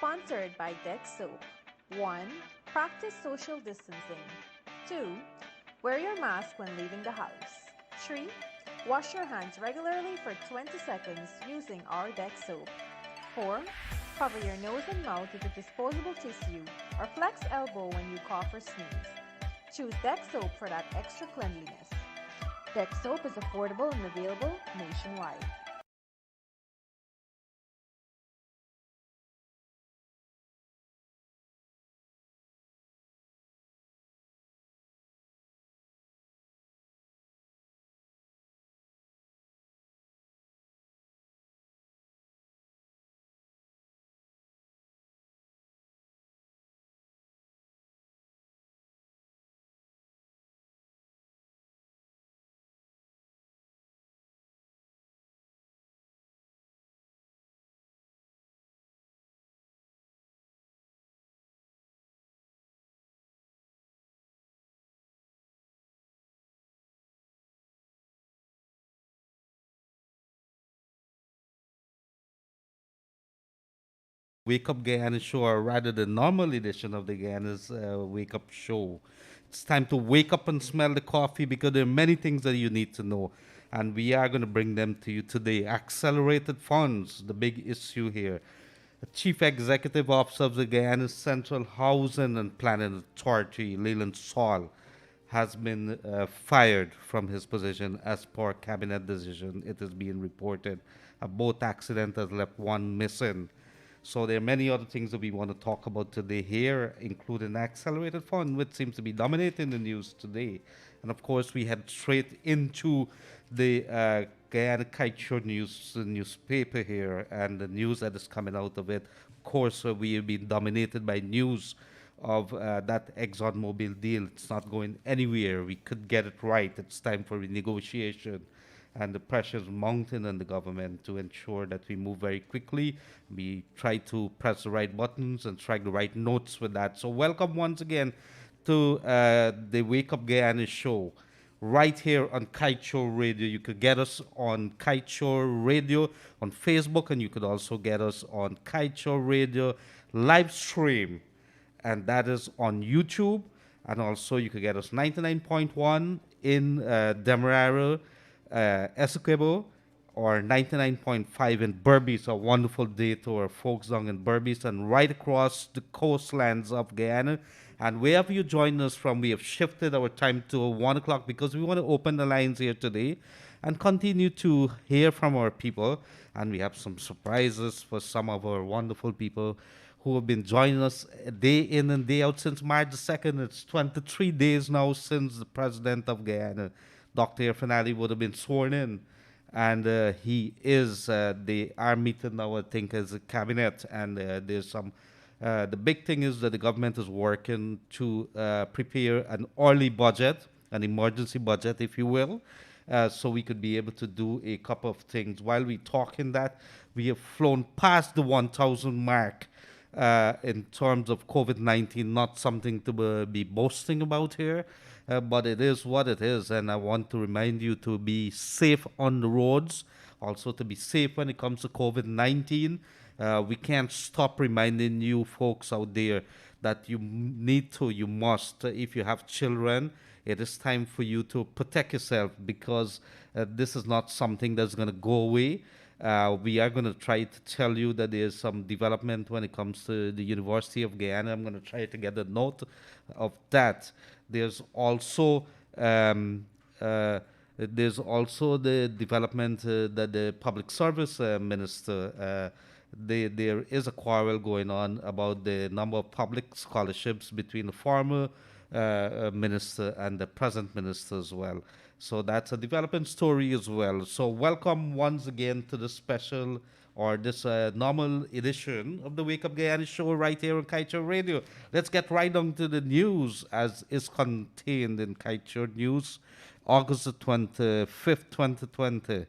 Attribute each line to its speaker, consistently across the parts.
Speaker 1: Sponsored by Dex Soap. 1. Practice social distancing. 2. Wear your mask when leaving the house. 3. Wash your hands regularly for 20 seconds using our Dex Soap. 4. Cover your nose and mouth with a disposable tissue or flex elbow when you cough or sneeze. Choose Dex Soap for that extra cleanliness. Dex Soap is affordable and available nationwide.
Speaker 2: Wake Up Guyana show, or rather the normal edition of the Guyana's Wake Up show. It's time to wake up and smell the coffee because there are many things that you need to know. And we are going to bring them to you today. Accelerated funds, the big issue here. The Chief Executive Officer of the Guyana Central Housing and Planning Authority, Leland Saul, has been fired from his position as per cabinet decision. It is being reported. A boat accident has left one missing. So there are many other things that we want to talk about today here, including the accelerated fund, which seems to be dominating the news today. And of course, we head straight into the Guyana Kaieteur newspaper here and the news that is coming out of it. Of course, we have been dominated by news of that ExxonMobil deal. It's not going anywhere. We could get it right. It's time for renegotiation. And the pressure is mounting on the government to ensure that we move very quickly. We try to press the right buttons and strike the right notes with that. So welcome once again to the Wake Up Guyana show right here on Kaieteur Radio. You could get us on Kaieteur Radio on Facebook, and you could also get us on Kaieteur Radio live stream, and that is on YouTube. And also you could get us 99.1 in Demerara, Essequibo, or 99.5 in Berbice. A wonderful day to our folks down in Berbice and right across the coastlands of Guyana. And wherever you join us from, we have shifted our time to 1 o'clock because we want to open the lines here today and continue to hear from our people. And we have some surprises for some of our wonderful people who have been joining us day in and day out since March the 2nd. It's 23 days now since the president of Guyana, Dr. Irfan would have been sworn in. And they are meeting now, I think, as a cabinet. And there's some, the big thing is that the government is working to prepare an early budget, an emergency budget, if you will, so we could be able to do a couple of things. While we talking that, we have flown past the 1,000 mark in terms of COVID-19, not something to be boasting about here, but it is what it is. And I want to remind you to be safe on the roads, also to be safe when it comes to COVID-19. We can't stop reminding you folks out there that you need to, you must, if you have children, it is time for you to protect yourself because this is not something that's going to go away. We are going to try to tell you that there's some development when it comes to the University of Guyana. I'm going to try to get a note of that. There's also the development that the public service minister. There is a quarrel going on about the number of public scholarships between the former minister and the present minister as well. So that's a development story as well. So welcome once again to the special or this normal edition of the Wake Up Guyana show right here on Kaieteur Radio. Let's get right on to the news as is contained in Kaieteur News, August the 25th, 2020.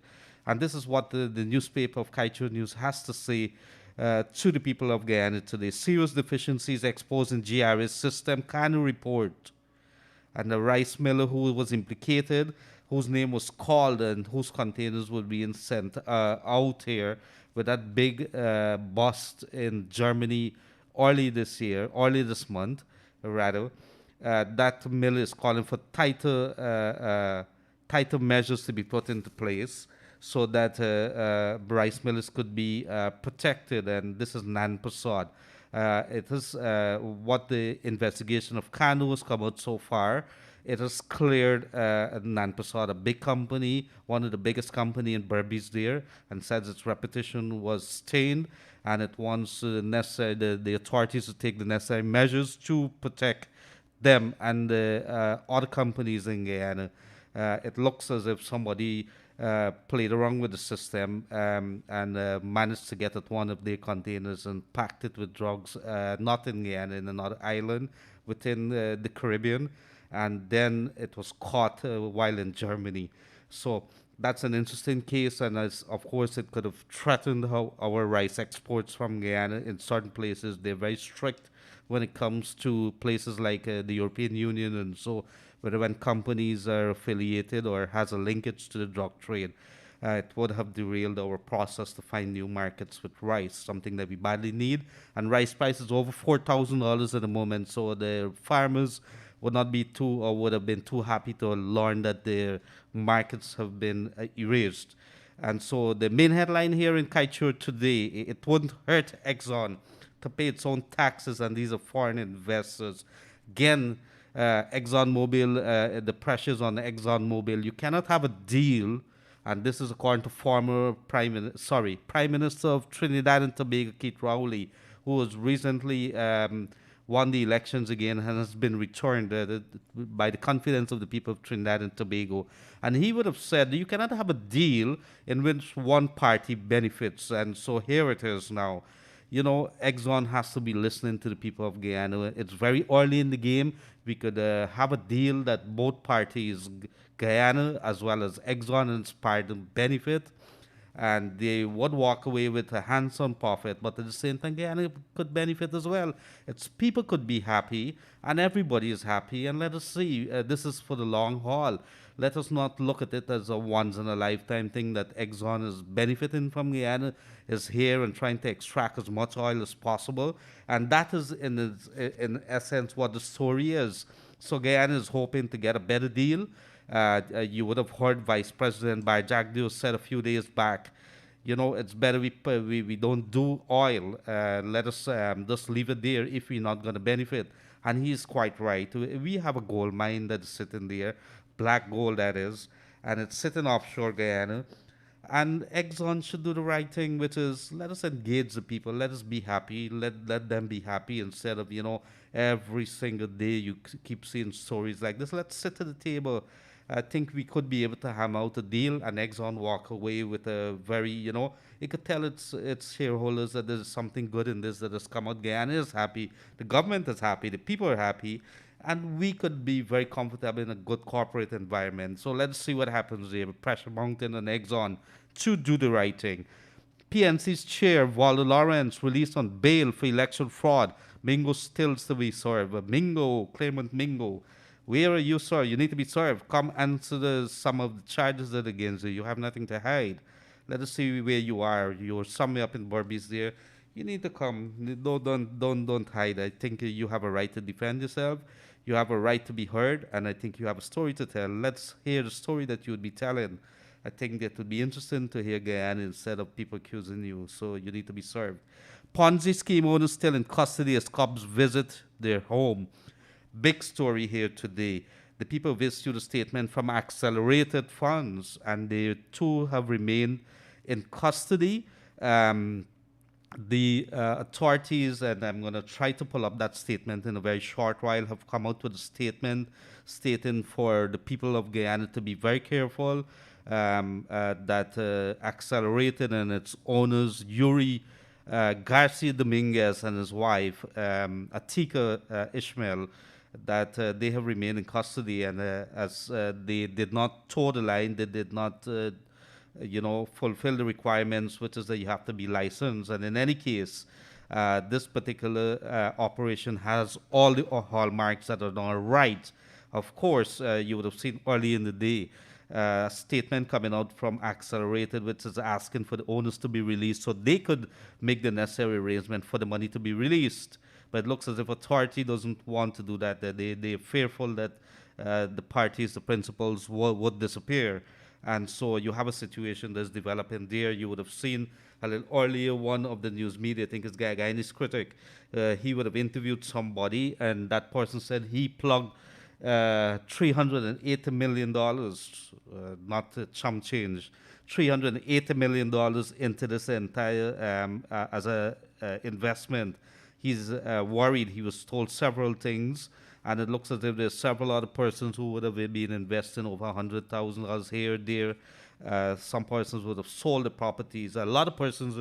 Speaker 2: And this is what the newspaper of Kaieteur News has to say to the people of Guyana today. Serious deficiencies exposed in GRS system. Kanu report. And the rice miller who was implicated whose name was called and whose containers were being sent out here with that big bust in Germany early this month, rather. That mill is calling for tighter measures to be put into place so that rice millers could be protected, and this is non-Prasad. It is what the investigation of Kanu has come out so far. It has cleared Nanpasad, a big company, one of the biggest company in Berbice there, and says its reputation was stained, and it wants the authorities to take the necessary measures to protect them and the other companies in Guyana. It looks as if somebody played around with the system and managed to get at one of their containers and packed it with drugs, not in Guyana, in another island within the Caribbean. And then it was caught while in Germany. So that's an interesting case, and as, of course, it could have threatened our rice exports from Guyana in certain places. They're very strict when it comes to places like the European Union, and so whether when companies are affiliated or has a linkage to the drug trade, it would have derailed our process to find new markets with rice, something that we badly need. And rice price is over $4,000 at the moment, so the farmers would not be too, or would have been too happy to learn that their markets have been erased. And so the main headline here in Kaieteur today, it wouldn't hurt Exxon to pay its own taxes, and these are foreign investors. Again, ExxonMobil, the pressures on ExxonMobil. You cannot have a deal, and this is according to former Prime Minister of Trinidad and Tobago, Keith Rowley, who was recently won the elections again and has been returned by the confidence of the people of Trinidad and Tobago. And he would have said you cannot have a deal in which one party benefits. And so here it is now. You know, Exxon has to be listening to the people of Guyana. It's very early in the game. We could have a deal that both parties, Guyana as well as Exxon and its partner, benefit, and they would walk away with a handsome profit. But at the same time, Guyana could benefit as well. Its people could be happy, and everybody is happy. And let us see, this is for the long haul. Let us not look at it as a once in a lifetime thing that Exxon is benefiting from Guyana, is here and trying to extract as much oil as possible. And that is, in essence, what the story is. So Guyana is hoping to get a better deal. You would have heard Vice President Bajagdio said a few days back, you know, it's better we don't do oil. Let us just leave it there if we're not going to benefit. And he's quite right. We have a gold mine that is sitting there, black gold that is, and it's sitting offshore Guyana. And Exxon should do the right thing, which is let us engage the people, let us be happy, let them be happy instead of, you know, every single day you keep seeing stories like this. Let's sit at the table. I think we could be able to hammer out a deal, and Exxon walk away with a very, you know, it could tell its shareholders that there's something good in this that has come out. Guyana is happy, the government is happy, the people are happy, and we could be very comfortable in a good corporate environment. So let's see what happens there. Pressure Mountain and Exxon to do the right thing. PNC's chair, Walter Lawrence, released on bail for election fraud. Mingo still to be served. Mingo, claimant Mingo. Where are you, sir? You need to be served. Come answer some of the charges that are against you. You have nothing to hide. Let us see where you are. You're somewhere up in Berbice there. You need to come. Don't hide. I think you have a right to defend yourself. You have a right to be heard, and I think you have a story to tell. Let's hear the story that you would be telling. I think that would be interesting to hear Guyana instead of people accusing you. So you need to be served. Ponzi scheme owners still in custody as cops visit their home. Big story here today. The people issued a statement from Accelerated Funds, and they too have remained in custody. The authorities, and I'm going to try to pull up that statement in a very short while, have come out with a statement stating for the people of Guyana to be very careful, that Accelerated and its owners, Yuri Garcia Dominguez and his wife, Atika Ishmael, that they have remained in custody, and as they did not toe the line, they did not fulfill the requirements, which is that you have to be licensed. And in any case, this particular operation has all the hallmarks that are not right. Of course, you would have seen early in the day statement coming out from Accelerated, which is asking for the owners to be released so they could make the necessary arrangement for the money to be released. But it looks as if authority doesn't want to do that. That they're fearful that the parties, the principals, would disappear. And so you have a situation that's developing there. You would have seen a little earlier one of the news media, I think it's Guyanese critic. He would have interviewed somebody, and that person said he plugged $380 million, not chump change, $380 million into this entire as a investment. He's worried. He was told several things, and it looks as if there's several other persons who would have been investing over $100,000 here, there. Some persons would have sold the properties. A lot of persons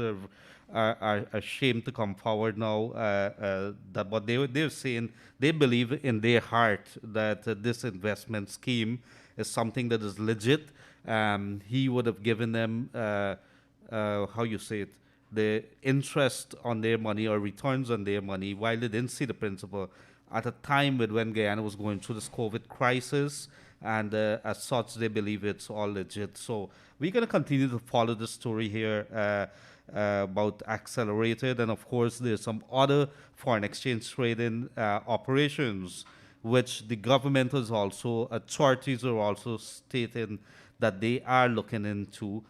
Speaker 2: are ashamed to come forward now. That what they're saying, they believe in their heart that this investment scheme is something that is legit. He would have given them how you say it, the interest on their money or returns on their money, while they didn't see the principal at a time when Guyana was going through this COVID crisis, and as such, they believe it's all legit. So we're going to continue to follow the story here about Accelerated, and of course, there's some other foreign exchange trading operations, which the government is also, authorities are also stating that they are looking into.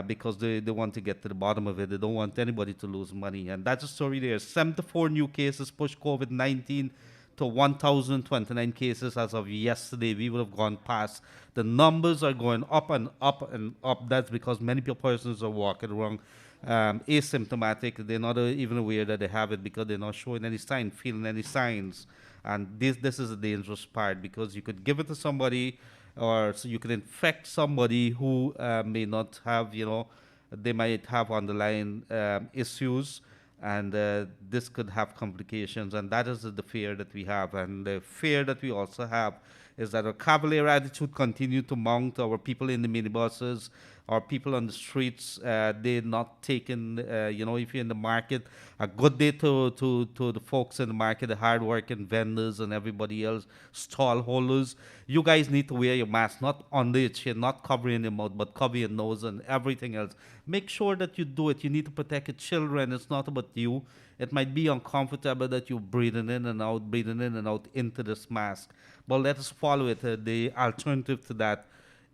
Speaker 2: Because they want to get to the bottom of it. They don't want anybody to lose money. And that's the story there. 74 new cases push COVID-19 to 1,029 cases as of yesterday. We would have gone past. The numbers are going up and up and up. That's because many persons are walking around asymptomatic. They're not even aware that they have it because they're not showing any sign, feeling any signs. And this is a dangerous part, because you could give it to somebody, or so you could infect somebody who may not have, they might have underlying issues, and this could have complications, and that is the fear that we have. And the fear that we also have is that a cavalier attitude continue to mount. Our people in the minibuses, our people on the streets, they're not taking, if you're in the market, a good day to the folks in the market, the hard-working vendors and everybody else, stall holders. You guys need to wear your mask, not under your chin, not covering your mouth, but cover your nose and everything else. Make sure that you do it. You need to protect your children. It's not about you. It might be uncomfortable that you're breathing in and out into this mask. But let us follow it. The alternative to that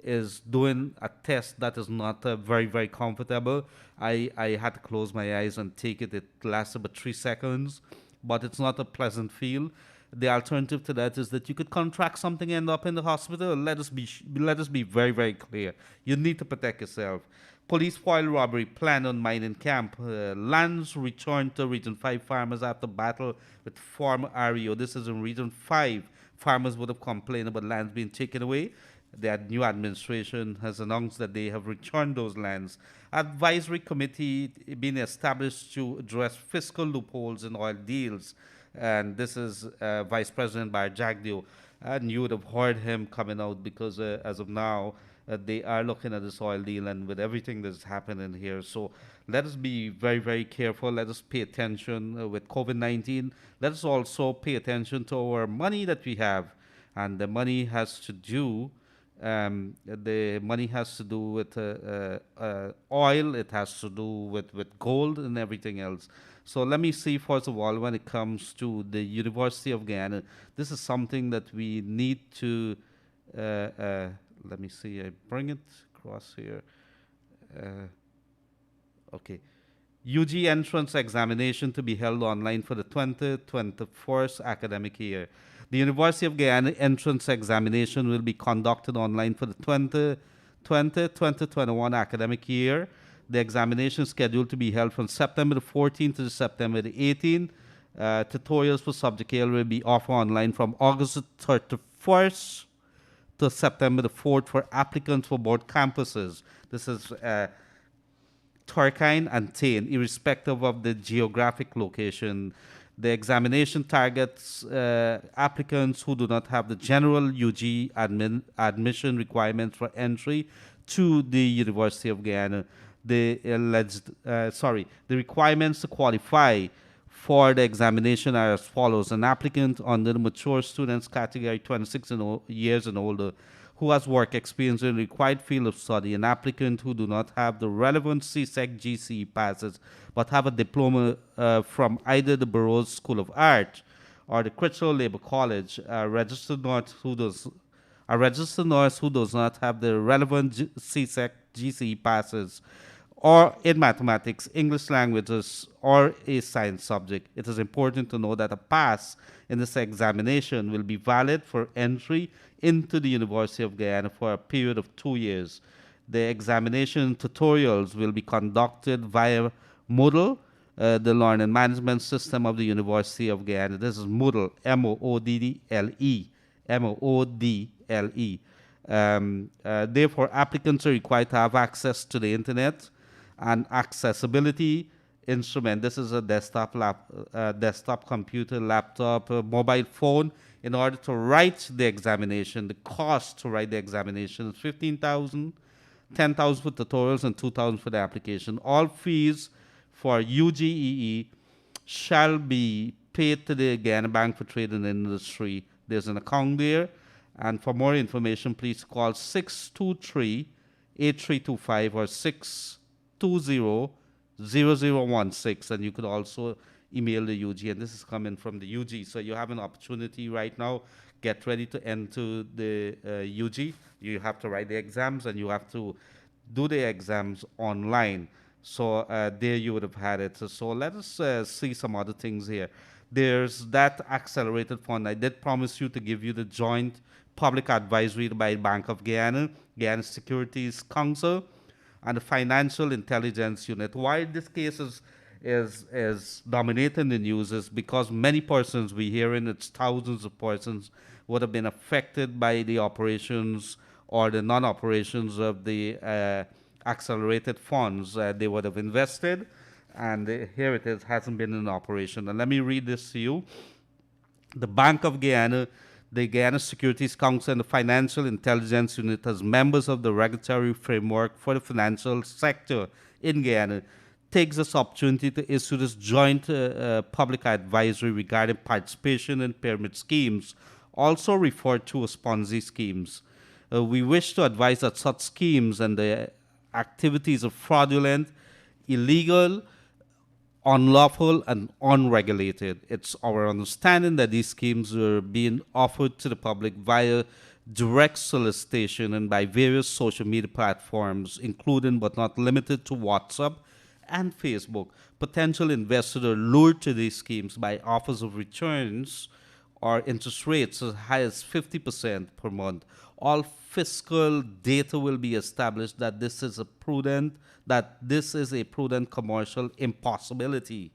Speaker 2: is doing a test that is not very, very comfortable. I had to close my eyes and take it. It lasted about 3 seconds, but it's not a pleasant feel. The alternative to that is that you could contract something, end up in the hospital. Let us be very, very clear. You need to protect yourself. Police foil robbery planned on mining camp. Lands returned to Region 5 farmers after battle with former REO. This is in Region 5. Farmers would have complained about lands being taken away. The new administration has announced that they have returned those lands. Advisory committee being established to address fiscal loopholes in oil deals. And this is Vice President Bar Jagdeo. And you would have heard him coming out because as of now, they are looking at this oil deal and with everything that's happening here. So let us be very, very careful. Let us pay attention with COVID-19. Let us also pay attention to our money that we have. And the money has to do with oil. It has to do with gold and everything else. So let me see, first of all, when it comes to the University of Guyana, this is something that we need to, let me see, I bring it across here. Okay. UG entrance examination to be held online for the 2021st academic year. The University of Guyana entrance examination will be conducted online for the 2020-2021 academic year. The examination is scheduled to be held from September the 14th to September the 18th. Tutorials for subject area will be offered online from August the 31st to September the 4th for applicants for both campuses. This is Turkine and Tain, irrespective of the geographic location. The examination targets applicants who do not have the general UG admission requirements for entry to the University of Guyana. The requirements to qualify for the examination are as follows. An applicant under the mature students category 26 years and older who has work experience in the required field of study, an applicant who do not have the relevant CSEC GCE passes but have a diploma from either the Burroughs School of Art or the Crystal Labor College, a registered nurse who does not have the relevant CSEC GCE passes, or in mathematics, English languages, or a science subject. It is important to know that a pass in this examination will be valid for entry into the University of Guyana for a period of 2 years. The examination tutorials will be conducted via Moodle, the learning management system of the University of Guyana. This is Moodle, M-O-O-D-D-L-E, M-O-O-D-L-E. Therefore, applicants are required to have access to the internet and accessibility instrument. This is a desktop computer, laptop, mobile phone. In order to write the examination, the cost to write the examination is 15,000, 10,000 for tutorials, and 2,000 for the application. All fees for UGEE shall be paid to the Guyana Bank for Trade and Industry. There's an account there. And for more information, please call 623-8325 or 620-0016. And you could also email the UG. And this is coming from the UG. So you have an opportunity right now. Get ready to enter the UG. You have to write the exams and you have to do the exams online. So there you would have had it. So let us see some other things here. There's that accelerated fund. I did promise you to give you the joint public advisory by Bank of Guyana, Guyana Securities Council, and the Financial Intelligence Unit. Why this case is dominating the news is because many persons, we hearing it's thousands of persons, would have been affected by the operations or the non-operations of the accelerated funds they would have invested, and here it is, hasn't been in operation. And let me read this to you. The Bank of Guyana, the Guyana Securities Council, and the Financial Intelligence Unit as members of the regulatory framework for the financial sector in Guyana takes this opportunity to issue this joint public advisory regarding participation in pyramid schemes, also referred to as Ponzi schemes. We wish to advise that such schemes and the activities are fraudulent, illegal, unlawful, and unregulated. It's our understanding that these schemes are being offered to the public via direct solicitation and by various social media platforms, including but not limited to WhatsApp and Facebook. Potential investors are lured to these schemes by offers of returns or interest rates as high as 50% per month. All fiscal data will be established that this is a prudent commercial impossibility.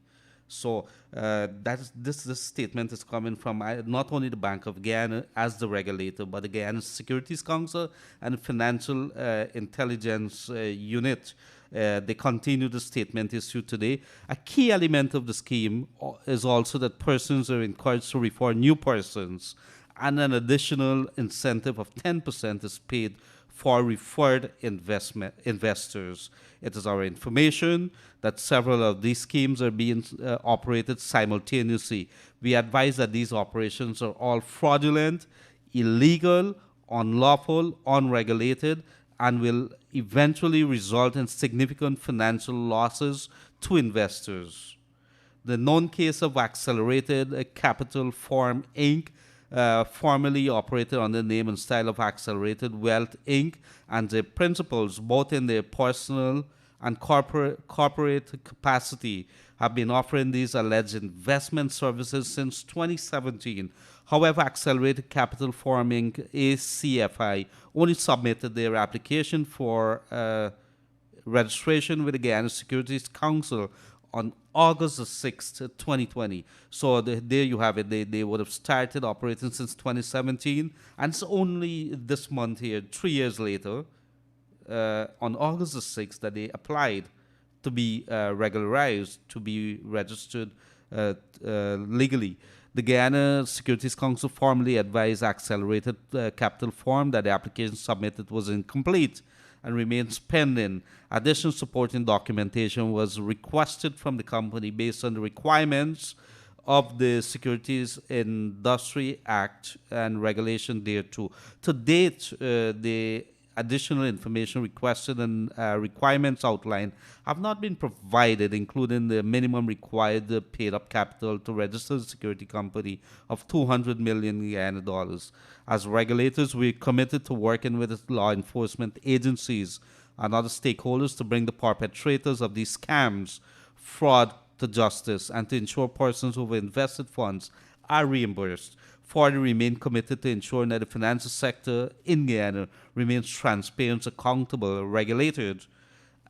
Speaker 2: So this statement is coming from not only the Bank of Guyana as the regulator, but the Guyana Securities Council and the Financial Intelligence Unit. They continue the statement issued today. A key element of the scheme is also that persons are encouraged to refer new persons, and an additional incentive of 10% is paid for referred investors. It is our information that several of these schemes are being operated simultaneously. We advise that these operations are all fraudulent, illegal, unlawful, unregulated, and will eventually result in significant financial losses to investors. The known case of Accelerated Capital Firm Inc., formerly operated under the name and style of Accelerated Wealth Inc., and their principals, both in their personal and corporate capacity, have been offering these alleged investment services since 2017. However, Accelerated Capital Firm Inc., ACFI, only submitted their application for registration with the Guyana Securities Council on August the 6th, 2020. So there you have it. They would have started operating since 2017, and it's only this month here, 3 years later, on August the 6th, that they applied to be regularized, to be registered legally. The Guyana Securities Council formally advised Accelerated Capital Firm that the application submitted was incomplete and remains pending. Additional supporting documentation was requested from the company based on the requirements of the Securities Industry Act and regulation thereto. To date, the additional information requested and requirements outlined have not been provided, including the minimum required paid-up capital to register the security company of 200 million Guyana dollars. As regulators, we're committed to working with law enforcement agencies and other stakeholders to bring the perpetrators of these scams, fraud to justice, and to ensure persons who have invested funds are reimbursed. Further, remain committed to ensuring that the financial sector in Guyana remains transparent, accountable, regulated,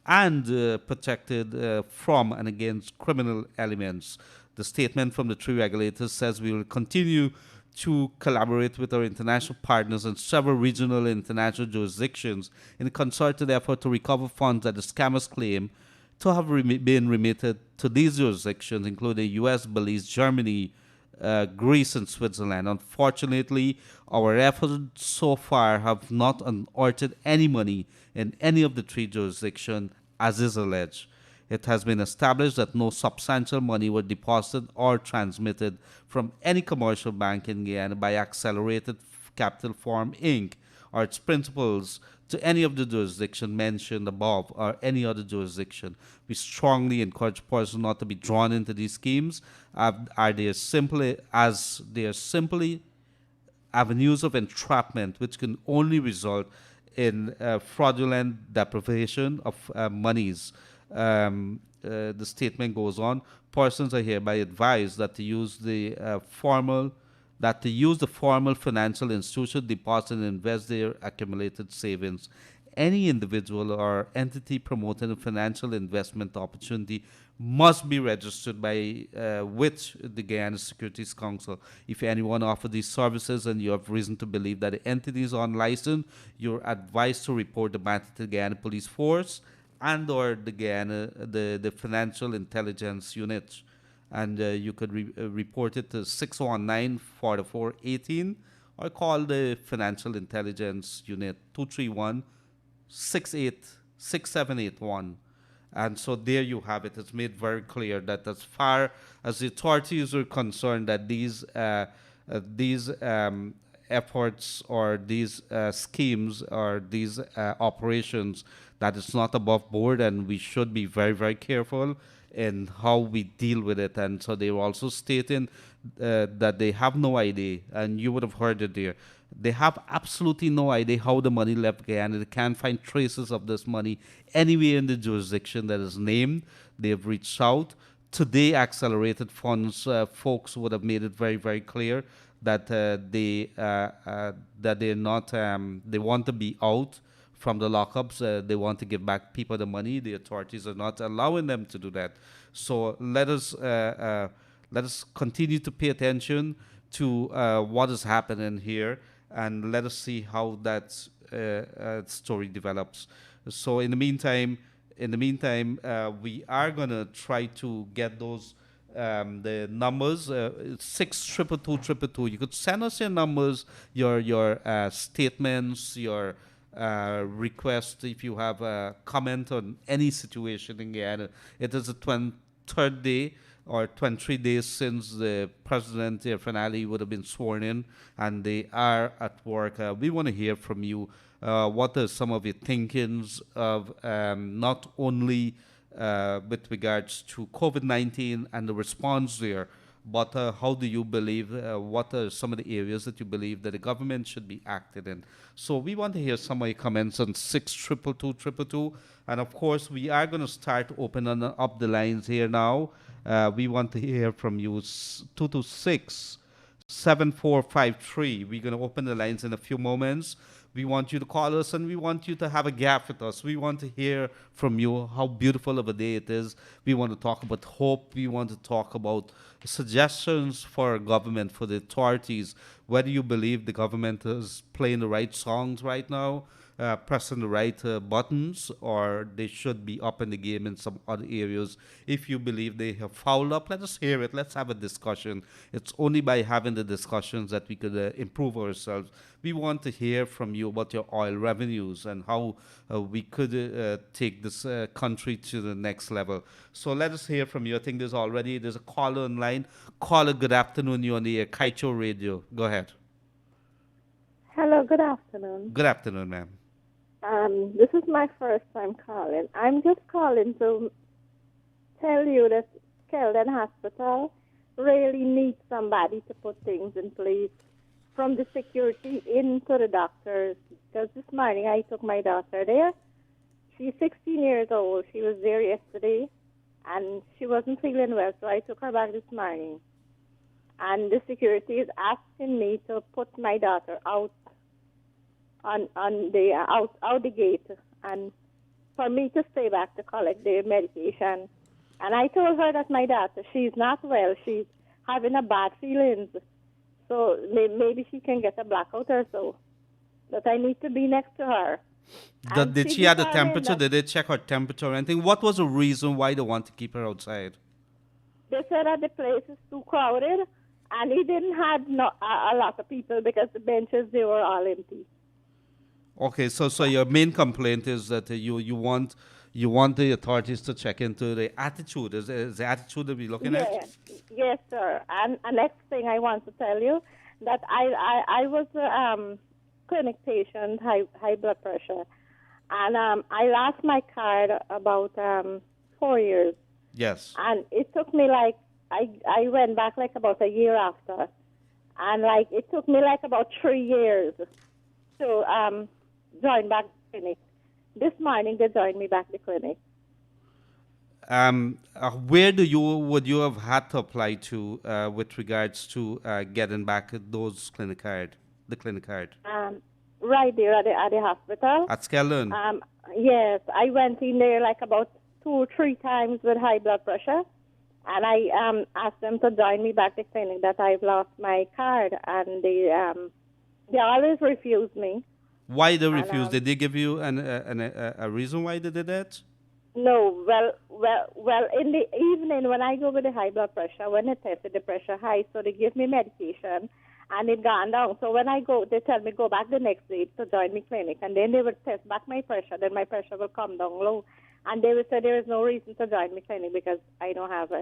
Speaker 2: and protected from and against criminal elements. The statement from the three regulators says we will continue to collaborate with our international partners and several regional and international jurisdictions in a concerted effort to recover funds that the scammers claim to have been remitted to these jurisdictions, including US, Belize, Germany, Greece, and Switzerland. Unfortunately, our efforts so far have not unearthed any money in any of the three jurisdictions, as is alleged. It has been established that no substantial money was deposited or transmitted from any commercial bank in Guyana by Accelerated Capital Firm Inc. or its principals to any of the jurisdictions mentioned above or any other jurisdiction. We strongly encourage persons not to be drawn into these schemes, they are simply avenues of entrapment which can only result in fraudulent deprivation of monies. The statement goes on: persons are hereby advised that to use the formal financial institution deposit and invest their accumulated savings. Any individual or entity promoting a financial investment opportunity must be registered with the Guyana Securities Council. If anyone offers these services and you have reason to believe that the entity is unlicensed, you're advised to report the matter to the Guyana Police Force and or the Financial Intelligence Unit. And you could report it to 619-4418 or call the Financial Intelligence Unit 231-686781. And so there you have it. It's made very clear that as far as the authorities are concerned, that these efforts or these schemes or these operations, that it's not above board, and we should be very, very careful in how we deal with it. And so they were also stating that they have no idea, and you would have heard it there. They have absolutely no idea how the money left Guyana. They can't find traces of this money anywhere in the jurisdiction that is named. They've reached out. Today, Accelerated Funds folks would have made it very, very clear that they're not. They want to be out from the lockups. They want to give back people the money. The authorities are not allowing them to do that. So let us continue to pay attention to what is happening here, and let us see how that story develops. So in the meantime, we are gonna try to get those the numbers 6222222. You could send us your numbers, your statements, your request if you have a comment on any situation in Guyana. It is the 23rd day or 23 days since the president, finale, would have been sworn in, and they are at work. We want to hear from you. What are some of your thinkings of not only with regards to COVID-19 and the response there, but how do you believe, what are some of the areas that you believe that the government should be acted in? So we want to hear some of your comments on 6222222. And of course, we are going to start opening up the lines here now. We want to hear from you, 226-7453. We're going to open the lines in a few moments. We want you to call us, and we want you to have a gap with us. We want to hear from you how beautiful of a day it is. We want to talk about hope. We want to talk about suggestions for government, for the authorities, whether you believe the government is playing the right songs right now. pressing the right buttons, or they should be up in the game in some other areas. If you believe they have fouled up, let us hear it. Let's have a discussion. It's only by having the discussions that we could improve ourselves. We want to hear from you about your oil revenues and how we could take this country to the next level. So let us hear from you. I think there's a caller online. Caller, good afternoon. You're on the Kaieteur radio. Go ahead.
Speaker 3: Hello, good afternoon.
Speaker 2: Good afternoon, ma'am.
Speaker 3: This is my first time calling. I'm just calling to tell you that Kelden Hospital really needs somebody to put things in place, from the security into the doctors. Because this morning I took my daughter there. She's 16 years old. She was there yesterday, and she wasn't feeling well, so I took her back this morning. And the security is asking me to put my daughter out on the out the gate, and for me to stay back to collect the medication. And I told her that my daughter, she's not well. She's having a bad feelings, so maybe she can get a blackout or so. But I need to be next to her.
Speaker 2: Did she have the temperature? Did they check her temperature or anything? What was the reason why they want to keep her outside?
Speaker 3: They said that the place is too crowded, and he didn't have a lot of people because the benches, they were all empty.
Speaker 2: Okay, so your main complaint is that you want the authorities to check into the attitude. Is the attitude that we're looking at?
Speaker 3: Yes, sir. And next thing I want to tell you that I was a clinic patient, high blood pressure, and I lost my card about 4 years.
Speaker 2: Yes.
Speaker 3: And it took me I went back about a year after, and it took me about 3 years to join back the clinic. This morning they joined me back the clinic.
Speaker 2: Where would you have had to apply to with regards to getting back the clinic card?
Speaker 3: Right there at the hospital.
Speaker 2: At Skelton?
Speaker 3: Yes, I went in there about 2 or 3 times with high blood pressure, and I asked them to join me back the clinic that I've lost my card, and they always refused me.
Speaker 2: Why they refused? Did they give you a reason why they did that?
Speaker 3: No, well, in the evening when I go with the high blood pressure, when they tested the pressure high, so they give me medication, and it gone down. So when I go, they tell me go back the next day to join me clinic, and then they would test back my pressure. Then my pressure will come down low, and they would say there is no reason to join me clinic because I don't have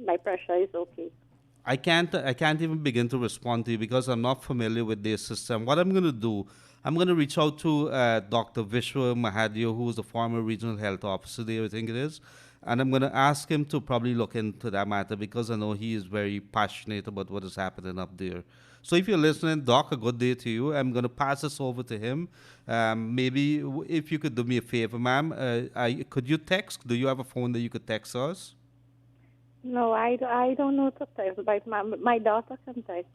Speaker 3: my pressure is okay.
Speaker 2: I can't even begin to respond to you because I'm not familiar with their system. What I'm going to do, I'm going to reach out to Dr. Vishwa Mahadio, who is the former regional health officer there, I think it is, and I'm going to ask him to probably look into that matter because I know he is very passionate about what is happening up there. So if you're listening, Doc, a good day to you. I'm going to pass this over to him. Maybe if you could do me a favor, ma'am, could you text? Do you have a phone that you could text us?
Speaker 3: No, I don't know to text, but my daughter can text.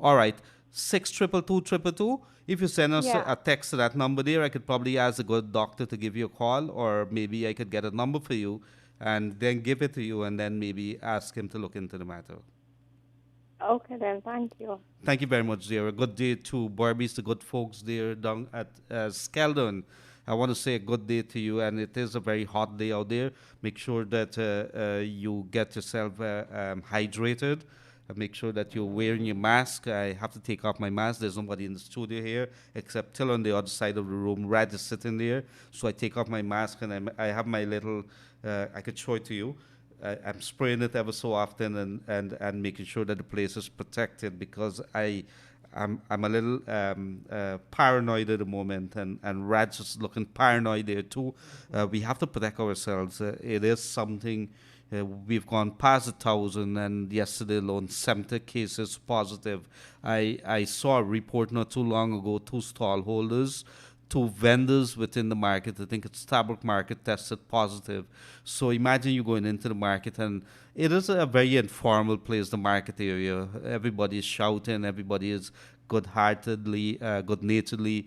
Speaker 2: All right. 6222222. If you send us a text to that number there, I could probably ask a good doctor to give you a call, or maybe I could get a number for you and then give it to you and then maybe ask him to look into the matter.
Speaker 3: Okay, then. Thank you.
Speaker 2: Thank you very much, dear. A good day to Barbies, the good folks there down at Skeldon. I want to say a good day to you, and it is a very hot day out there. Make sure that you get yourself hydrated. Make sure that you're wearing your mask. I have to take off my mask. There's nobody in the studio here except Till on the other side of the room. Rad is sitting there. So I take off my mask, and I have my little, I could show it to you. I'm spraying it ever so often and making sure that the place is protected because I'm a little paranoid at the moment, and Rad's just looking paranoid there too. We have to protect ourselves. It is something. We've gone past 1,000, and yesterday alone, 70 cases positive. I saw a report not too long ago, 2 stallholders, 2 vendors within the market, I think it's Stabrook Market, tested positive. So imagine you going into the market, and it is a very informal place, the market area. Everybody is shouting, everybody is good-heartedly, good-naturedly,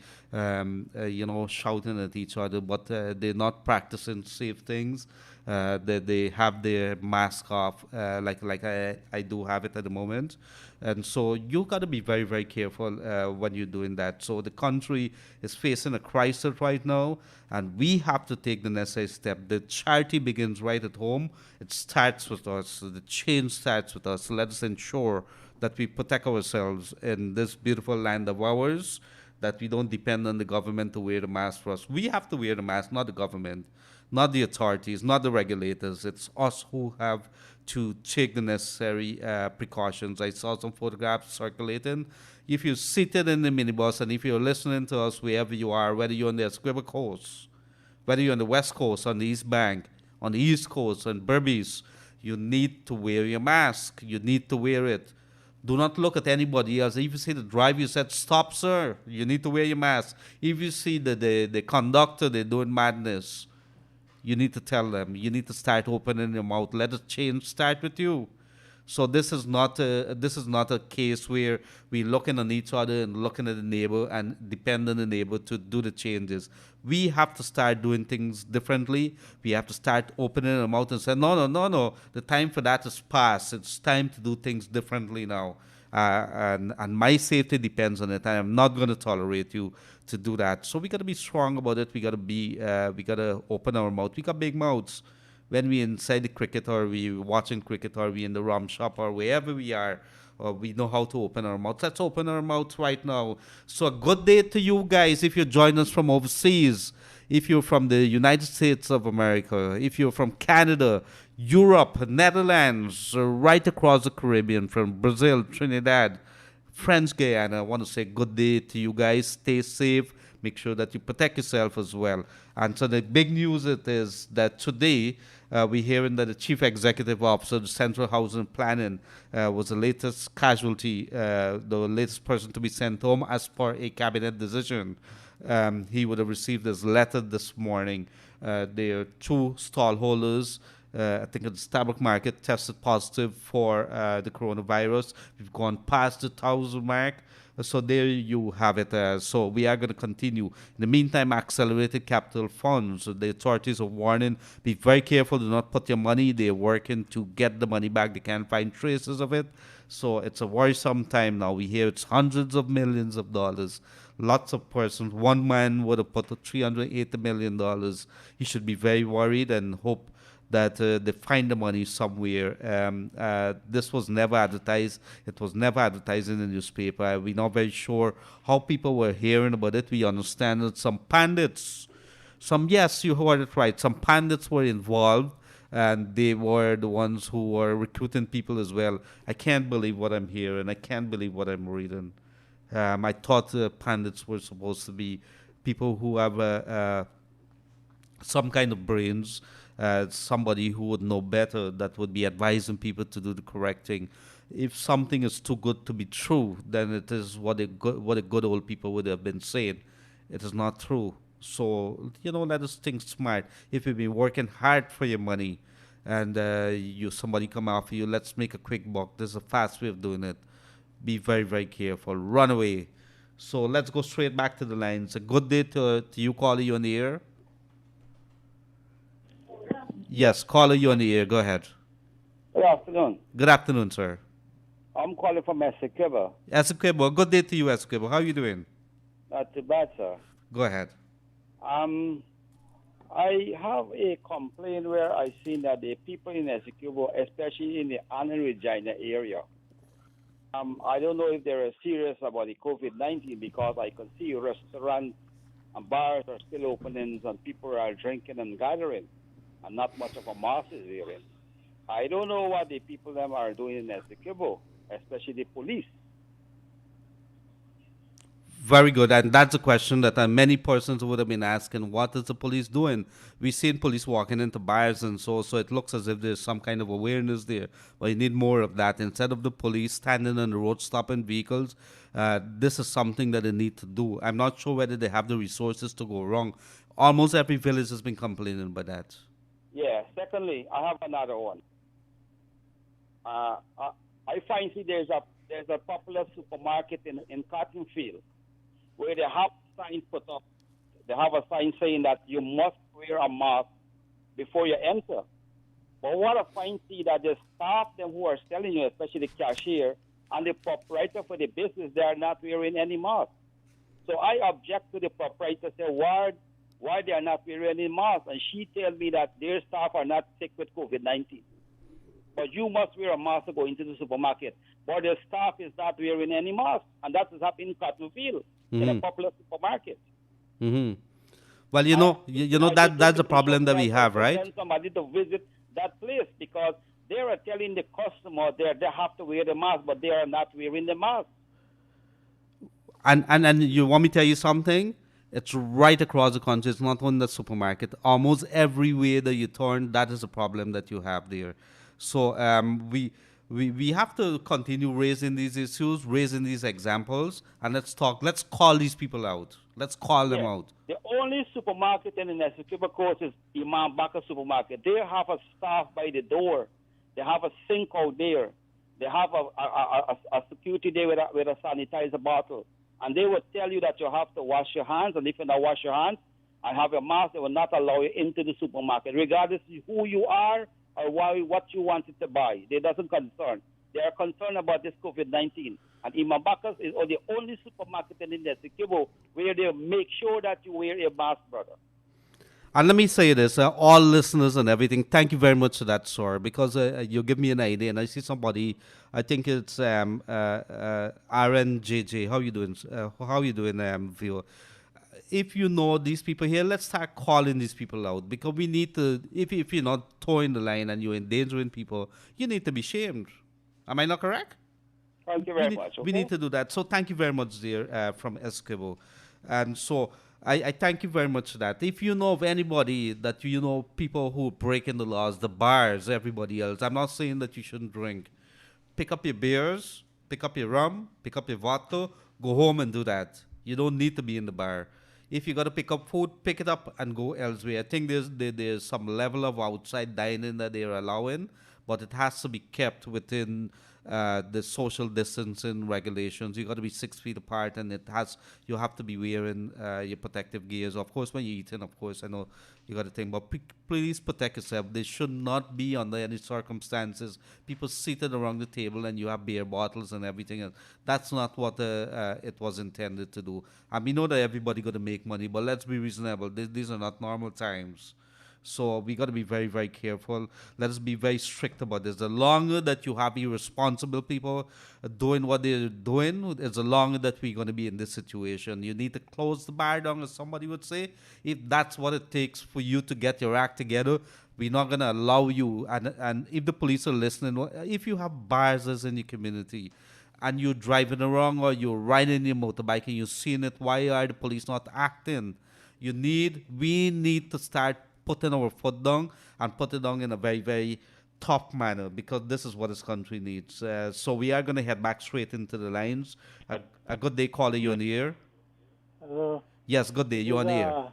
Speaker 2: shouting at each other, but they're not practicing safe things. They have their mask off, like I do have it at the moment, and so you got to be very very careful when you're doing that. So the country is facing a crisis right now, and we have to take the necessary step. The charity begins right at home. It starts with us. The change starts with us. Let us ensure that we protect ourselves in this beautiful land of ours, that we don't depend on the government to wear the mask for us. We have to wear the mask, not the government, not the authorities, not the regulators. It's us who have to take the necessary precautions. I saw some photographs circulating. If you're seated in the minibus and if you're listening to us wherever you are, whether you're on the Escribble Coast, whether you're on the West Coast, on the East Bank, on the East Coast, on Berbice, you need to wear your mask. You need to wear it. Do not look at anybody else. If you see the driver, you said, "Stop, sir. You need to wear your mask." If you see the conductor, they're doing madness, you need to tell them. You need to start opening your mouth. Let the change start with you. So this is not a case where we looking on each other and looking at the neighbor and depend on the neighbor to do the changes. We have to start doing things differently. We have to start opening our mouth and say, no, no, no, no. The time for that is past. It's time to do things differently now. And my safety depends on it. I am not going to tolerate you to do that. So we got to be strong about it. We got to open our mouth. We got big mouths when we inside the cricket or we watching cricket or we in the rum shop or wherever we are, or we know how to open our mouth. Let's open our mouth right now. So a good day to you guys if you join us from overseas, if you're from the United States of America, if you're from Canada, Europe, Netherlands, right across the Caribbean, from Brazil, Trinidad, French Guyana. I want to say good day to you guys. Stay safe. Make sure that you protect yourself as well. And so the big news it is that today we're hearing that the chief executive officer of the Central Housing Planning was the latest casualty, the latest person to be sent home as per a cabinet decision. He would have received his letter this morning. There are two stallholders, I think at the Starbucks market, tested positive for the coronavirus. We've gone past the 1,000 mark. So there you have it. So we are going to continue. In the meantime, accelerated capital funds. The authorities are warning, be very careful. Do not put your money. They're working to get the money back. They can't find traces of it. So it's a worrisome time now. We hear it's hundreds of millions of dollars. Lots of persons. One man would have put $380 million. He should be very worried and hope that they find the money somewhere. This was never advertised. It was never advertised in the newspaper. We're not very sure how people were hearing about it. We understand that some pundits, yes, you heard it right, some pundits were involved, and they were the ones who were recruiting people as well. I can't believe what I'm hearing. I can't believe what I'm reading. I thought pundits were supposed to be people who have some kind of brains, somebody who would know better, that would be advising people to do the correct thing. If something is too good to be true, then it is what the good old people would have been saying. It is not true. So, let us think smart. If you've been working hard for your money and somebody come after you, let's make a quick buck. There's a fast way of doing it. Be very, very careful. Run away. So let's go straight back to the lines. A good day to you, caller. You on the air? Yes, caller, you on the air. Go ahead.
Speaker 4: Good afternoon.
Speaker 2: Good afternoon, sir.
Speaker 4: I'm calling from Essequibo.
Speaker 2: Essequibo, good day to you, Essequibo. How are you doing?
Speaker 4: Not too bad, sir.
Speaker 2: Go ahead.
Speaker 4: I have a complaint where I seen that the people in Essequibo, especially in the Anna Regina area, I don't know if they're serious about the COVID-19 because I can see restaurants and bars are still opening and people are drinking and gathering, and not much of a mass is wearing. I don't know what the people them are doing in Essequibo, especially the police.
Speaker 2: Very good. And that's a question that many persons would have been asking. What is the police doing? We've seen police walking into bars and so it looks as if there's some kind of awareness there. But you need more of that. Instead of the police standing on the road stopping vehicles, this is something that they need to do. I'm not sure whether they have the resources to go wrong. Almost every village has been complaining about that.
Speaker 4: Yeah. Secondly, I have another one. I find there's there's a popular supermarket in Cottonfield where they have signs put up. They have a sign saying that you must wear a mask before you enter. But what I find see that the staff them who are selling you, especially the cashier and the proprietor for the business, they are not wearing any mask. So I object to the proprietor, say why they are not wearing any mask, and she tells me that their staff are not sick with COVID-19. But you must wear a mask to go into the supermarket. But the staff is not wearing any mask, and that is happening in Cottonfield in a popular supermarket.
Speaker 2: Mm-hmm. Well, you know that's a problem that we have, right?
Speaker 4: Send somebody to visit that place because they are telling the customer they have to wear the mask, but they are not wearing the mask.
Speaker 2: And you want me to tell you something? It's right across the country. It's not only the supermarket. Almost everywhere that you turn, that is a problem that you have there. So we have to continue raising these issues, raising these examples, and let's call these people out. Let's call them out.
Speaker 4: The only supermarket in the Essequibo Coast is Imam Bakr supermarket. They have a staff by the door. They have a sink out there. They have a security there with a sanitizer bottle. And they will tell you that you have to wash your hands, and if you don't wash your hands and have a mask, they will not allow you into the supermarket, regardless of who you are or what you wanted to buy. They doesn't concern. They are concerned about this COVID-19. And Imam Bakr is the only supermarket in the Essequibo where they make sure that you wear a mask, brother.
Speaker 2: And let me say this, all listeners and everything, thank you very much for that, sir, because you give me an idea, and I see somebody, I think it's RNJJ. How you doing? Viewer? If you know these people here, let's start calling these people out, because we need to, if you're not towing the line and you're endangering people, you need to be shamed. Am I not correct?
Speaker 4: Thank you very much. Okay?
Speaker 2: We need to do that. So thank you very much, dear, from Essequibo. And so I thank you very much for that. If you know of anybody that you know, people who breaking the laws, the bars, everybody else, I'm not saying that you shouldn't drink. Pick up your beers, pick up your rum, pick up your vodka, go home and do that. You don't need to be in the bar. If you got to pick up food, pick it up and go elsewhere. I think there's some level of outside dining that they're allowing, but it has to be kept within the social distancing regulations. You got to be 6 feet apart, and you have to be wearing your protective gears. Of course, when you're eating, of course, I know you got to think, but please protect yourself. There should not be under any circumstances people seated around the table and you have beer bottles and everything else. That's not what it was intended to do. And we know that everybody got to make money, but let's be reasonable. These are not normal times. So we got to be very, very careful. Let us be very strict about this. The longer that you have irresponsible people doing what they're doing, is the longer that we're going to be in this situation. You need to close the bar down, as somebody would say. If that's what it takes for you to get your act together, we're not going to allow you. And if the police are listening, if you have bars in your community, and you're driving around or you're riding your motorbike and you're seeing it, why are the police not acting? We need to start putting our foot down and put it down in a very, very top manner, because this is what this country needs. So we are going to head back straight into the lines. A good day, caller, you on the air?
Speaker 5: Hello.
Speaker 2: Yes, good day, you on the air.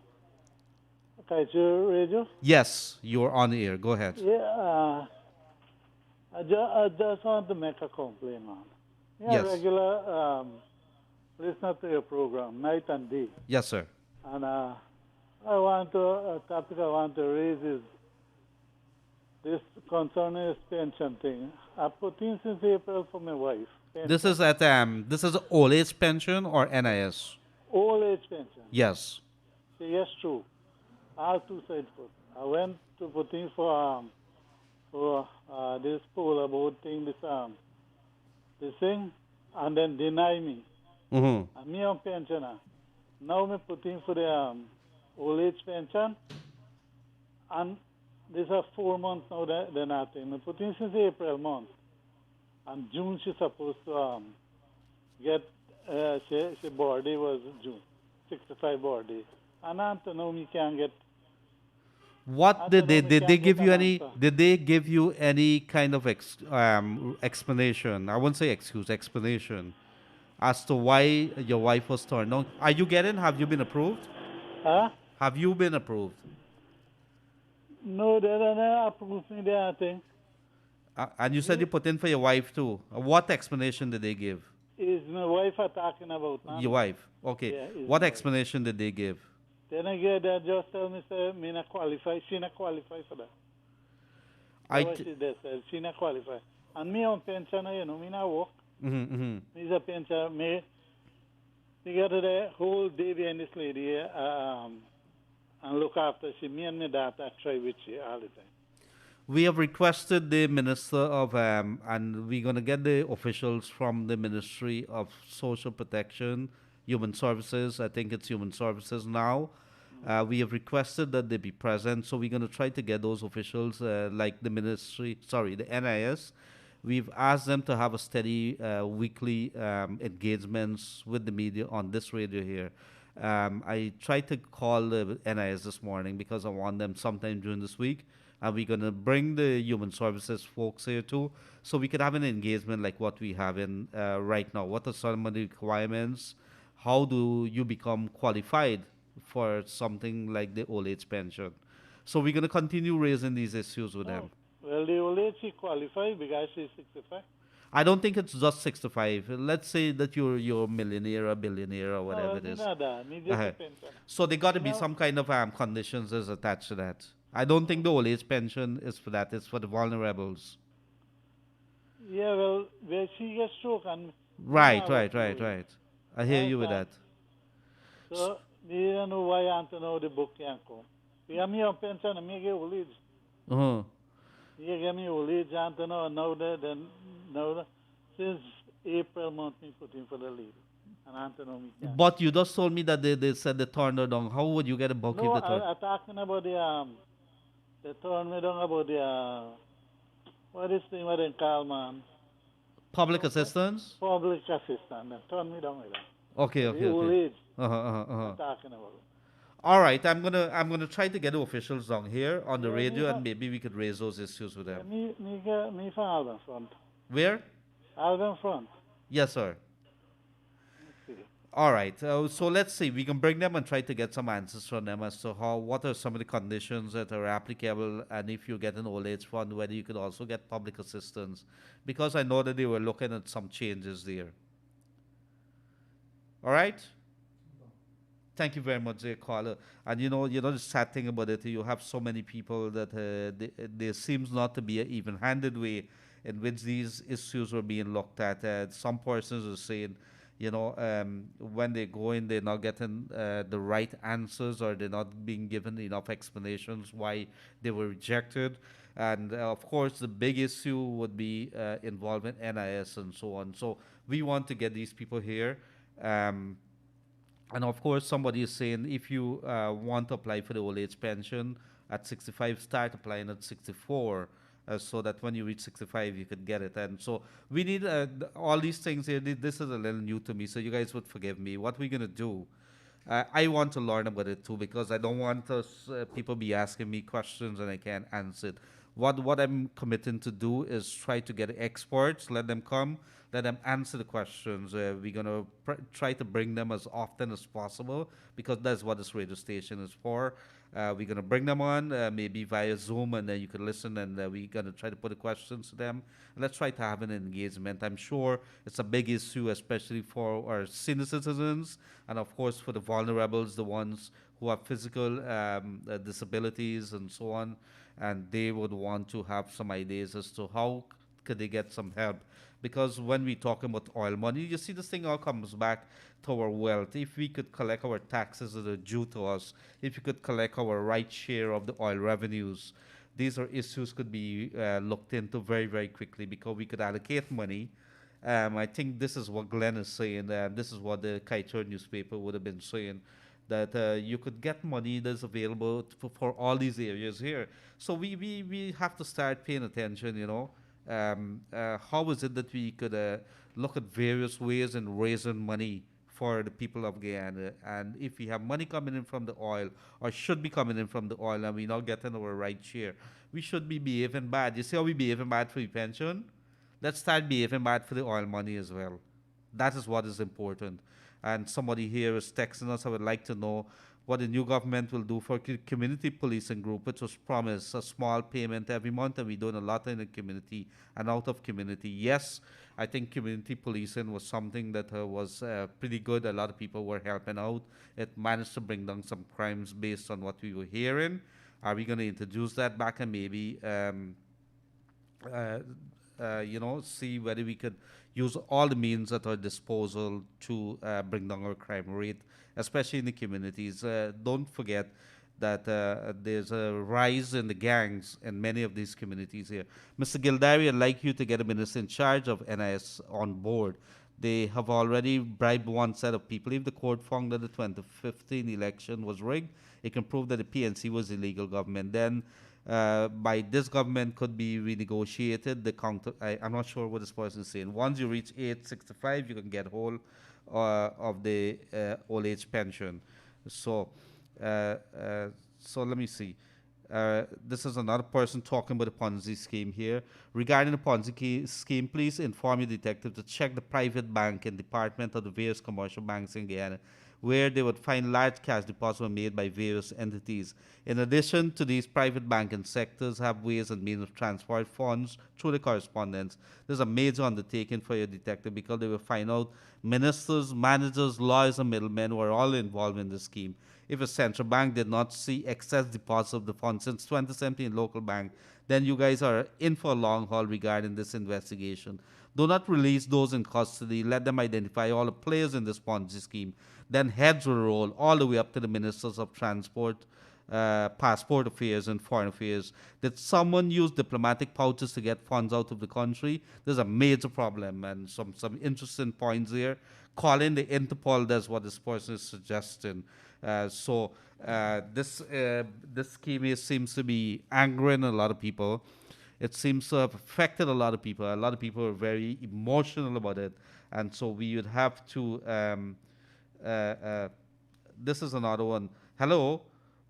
Speaker 5: Kaieteur radio?
Speaker 2: Yes, you're on the air. Go ahead.
Speaker 5: Yeah, I just want to make a complaint, man. Yeah,
Speaker 2: Yes.
Speaker 5: regular listener to your program, night and day.
Speaker 2: Yes, sir.
Speaker 5: And a topic I want to raise is this concerning this pension thing. I put in since April for my wife.
Speaker 2: This is old age pension or NIS?
Speaker 5: Old age pension.
Speaker 2: Yes.
Speaker 5: Yes, true. I have two sides for it. I went to put in for this poll about this thing, and then deny me.
Speaker 2: Mm-hmm.
Speaker 5: And me on pensioner. Now me put in for the old age pension, and these are 4 months now they're not in. Me put in since April month, and June she's supposed to get she birthday was June, 65 birthday, and until now me can't get.
Speaker 2: What did they give you any? Did they give you any kind of explanation? I won't say excuse, explanation as to why your wife was turned down. Are you getting? Have you been approved?
Speaker 5: Huh?
Speaker 2: Have you been approved?
Speaker 5: No, they don't approve me that thing.
Speaker 2: And you said you put in for your wife too. What explanation did they give?
Speaker 5: Is my wife are talking about now?
Speaker 2: Your wife. Okay.
Speaker 5: Yeah, is
Speaker 2: What
Speaker 5: my wife.
Speaker 2: explanation did they give?
Speaker 5: Then again, they just tell me, say, me not qualify. She not qualify for that.
Speaker 2: I
Speaker 5: That's what she just said. She not qualify. And me on pension, you know, me not work. Me's a pension. Me got the whole day behind this lady and look after she. Me and my daughter try with she all the time.
Speaker 2: We have requested the Minister of, and we're going to get the officials from the Ministry of Social Protection, Human Services. I think it's Human Services now. We have requested that they be present, so we're going to try to get those officials, like the ministry, sorry, the NIS. We've asked them to have a steady weekly engagements with the media on this radio here. I tried to call the NIS this morning because I want them sometime during this week. And we're going to bring the human services folks here too, so we could have an engagement like what we have in right now. What are some of the requirements? How do you become qualified for something like the old age pension? So we're going to continue raising these issues with them.
Speaker 5: Well, the old lady she qualify because she's 65.
Speaker 2: I don't think it's just 65. Let's say that you're a millionaire or billionaire or whatever it is.
Speaker 5: No, that. Me just a pension.
Speaker 2: So there got to be some kind of conditions as attached to that. I don't think the old age pension is for that. It's for the vulnerables.
Speaker 5: Yeah, well, where she gets stroke and...
Speaker 2: Right. I hear you with that.
Speaker 5: So, me don't know why I want to know the book can't come. Because me on pension and me get old age.
Speaker 2: Uh-huh.
Speaker 5: You give me old age, I want to know now that since April month me put in for the lady. And I want to know me can't.
Speaker 2: But you just told me that they said they turned her down. How would you get a bucket?
Speaker 5: No, I'm talking about they turned me down about what is the thing what they call, man?
Speaker 2: Public assistance?
Speaker 5: Public assistance. They turned me down with that.
Speaker 2: Okay.
Speaker 5: The old age.
Speaker 2: I'm
Speaker 5: talking about it.
Speaker 2: All right, I'm gonna try to get the officials down here on the radio, and maybe we could raise those issues with them.
Speaker 5: Me from Alban Front.
Speaker 2: Where?
Speaker 5: Alban Front.
Speaker 2: Yes, sir. All right, so let's see. We can bring them and try to get some answers from them as to what are some of the conditions that are applicable, and if you get an old age fund, whether you could also get public assistance, because I know that they were looking at some changes there. All right. Thank you very much, dear caller. And you know the sad thing about it, you have so many people that there seems not to be an even-handed way in which these issues are being looked at. Some persons are saying, when they go in, they're not getting the right answers, or they're not being given enough explanations why they were rejected. And of course, the big issue would be involvement NIS and so on. So we want to get these people here. And of course, somebody is saying if you want to apply for the old age pension at 65, start applying at 64. So that when you reach 65, you could get it. And so we need all these things here. This is a little new to me, so you guys would forgive me. What we're going to do, I want to learn about it too, because I don't want people be asking me questions and I can't answer it. What I'm committing to do is try to get experts, let them come, let them answer the questions. We're going to try to bring them as often as possible, because that's what this radio station is for. We're going to bring them on, maybe via Zoom, and then you can listen, and we're going to try to put the questions to them. Let's try to have an engagement. I'm sure it's a big issue, especially for our senior citizens, and of course for the vulnerables, the ones who have physical disabilities and so on, and they would want to have some ideas as to how could they get some help. Because when we talk about oil money, you see, this thing all comes back to our wealth. If we could collect our taxes that are due to us, if we could collect our right share of the oil revenues, these are issues could be looked into very, very quickly, because we could allocate money. I think this is what Glenn is saying. This is what the Kaieteur newspaper would have been saying, that you could get money that's available for all these areas here. So we have to start paying attention, how is it that we could look at various ways in raising money for the people of Guyana? And if we have money coming in from the oil, or should be coming in from the oil, and we're not getting our right share, we should be behaving bad. You see how we behaving bad for the pension? Let's start behaving bad for the oil money as well. That is what is important. And somebody here is texting us. I would like to know what the new government will do for community policing group, which was promised a small payment every month, and we're doing a lot in the community and out of community. Yes, I think community policing was something that was pretty good. A lot of people were helping out. It managed to bring down some crimes based on what we were hearing. Are we going to introduce that back and maybe uh, see whether we could use all the means at our disposal to bring down our crime rate, especially in the communities. Don't forget that there's a rise in the gangs in many of these communities here. Mr. Gildarie, I'd like you to get a minister in charge of NIS on board. They have already bribed one set of people. If the court found that the 2015 election was rigged, it can prove that the PNC was illegal government. Then by this government could be renegotiated. The counter, I'm not sure what this person is saying. Once you reach 865, you can get hold of the old age pension. So, so let me see. This is another person talking about the Ponzi scheme here. Regarding the Ponzi scheme, please inform your detective to check the private bank and department of the various commercial banks in Guyana, where they would find large cash deposits were made by various entities. In addition to these, private banking sectors have ways and means of transfer funds through the correspondence. This is a major undertaking for your detective because they will find out ministers, managers, lawyers, and middlemen were all involved in the scheme. If a central bank did not see excess deposits of the funds since 2017 local bank, then you guys are in for a long haul regarding this investigation. Do not release those in custody. Let them identify all the players in this Ponzi scheme. Then heads will roll all the way up to the ministers of transport, passport affairs, and foreign affairs. Did someone use diplomatic pouches to get funds out of the country? There's a major problem, and some interesting points here. Calling the Interpol, that's what this person is suggesting. This scheme here seems to be angering a lot of people. It seems to have affected a lot of people. A lot of people are very emotional about it, and so we would have to. Uh, uh, this is another one. Hello,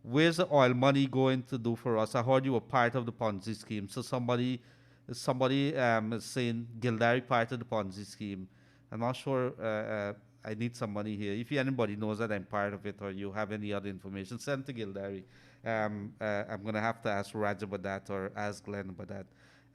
Speaker 2: where's the oil money going to do for us? I heard you were part of the Ponzi scheme. So somebody is saying Gildarie part of the Ponzi scheme. I'm not sure. I need some money here. If anybody knows that I'm part of it or you have any other information, send to Gildarie. I'm gonna have to ask Raj about that or ask Glenn about that.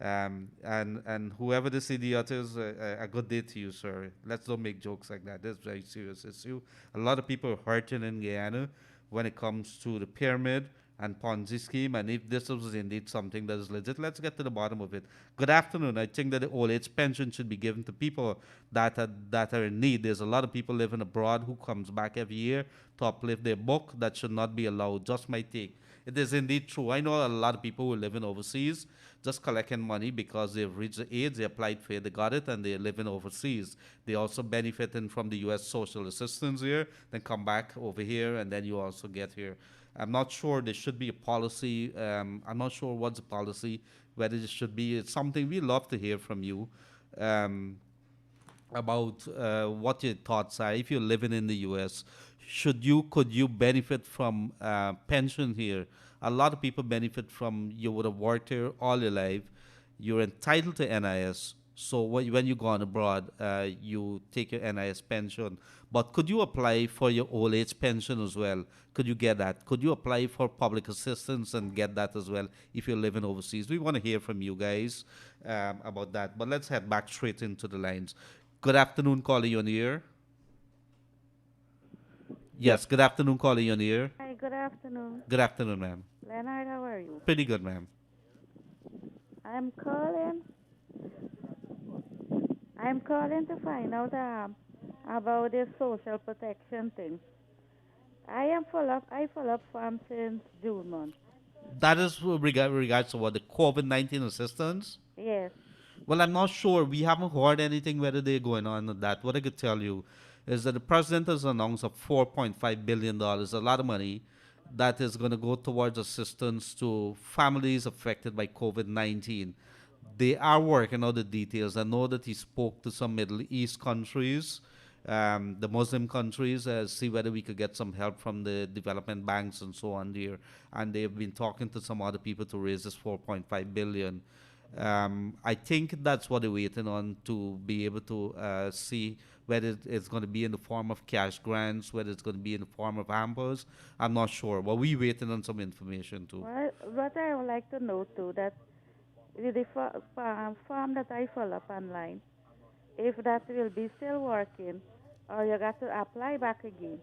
Speaker 2: And whoever this idiot is, a good day to you, sir. Let's don't make jokes like that. This is a very serious issue. A lot of people are hurting in Guyana when it comes to the pyramid and Ponzi scheme. And if this was indeed something that is legit, let's get to the bottom of it. Good afternoon. I think that the old age pension should be given to people that are in need. There's a lot of people living abroad who comes back every year to uplift their book. That should not be allowed. Just my take. It is indeed true. I know a lot of people who are living overseas just collecting money because they've reached the age, they applied for it, they got it, and they're living overseas. They also benefiting from the U.S. social assistance here, then come back over here, and then you also get here. I'm not sure there should be a policy. I'm not sure what's the policy, whether it should be. It's something we love to hear from you about what your thoughts are. If you're living in the U.S., could you benefit from pension here? A lot of people benefit from, you would have worked here all your life. You're entitled to NIS. So when you go on abroad, you take your NIS pension. But could you apply for your old age pension as well? Could you get that? Could you apply for public assistance and get that as well if you're living overseas? We want to hear from you guys about that. But let's head back straight into the lines. Good afternoon, caller, you on the air? Yes, good afternoon, caller, you on the air?
Speaker 3: Hi, good afternoon.
Speaker 2: Good afternoon, ma'am.
Speaker 3: Leonard, how are you?
Speaker 2: Pretty good, ma'am.
Speaker 3: I'm calling. I'm calling to find out about this social protection thing. I follow up farm since June month.
Speaker 2: That is with regards to what, the COVID-19 assistance?
Speaker 3: Yes.
Speaker 2: Well, I'm not sure. We haven't heard anything whether they're going on with that. What I could tell you is that the president has announced a $4.5 billion, a lot of money, that is going to go towards assistance to families affected by COVID-19. They are working out the details. I know that he spoke to some Middle East countries, the Muslim countries, see whether we could get some help from the development banks and so on there. And they've been talking to some other people to raise this 4.5 billion. I think that's what they're waiting on to be able to see whether it's going to be in the form of cash grants, whether it's going to be in the form of hampers. I'm not sure, but we're waiting on some information too.
Speaker 6: Well, what I would like to know too that with the farm that I follow up online, if that will be still working, or you got to apply back again.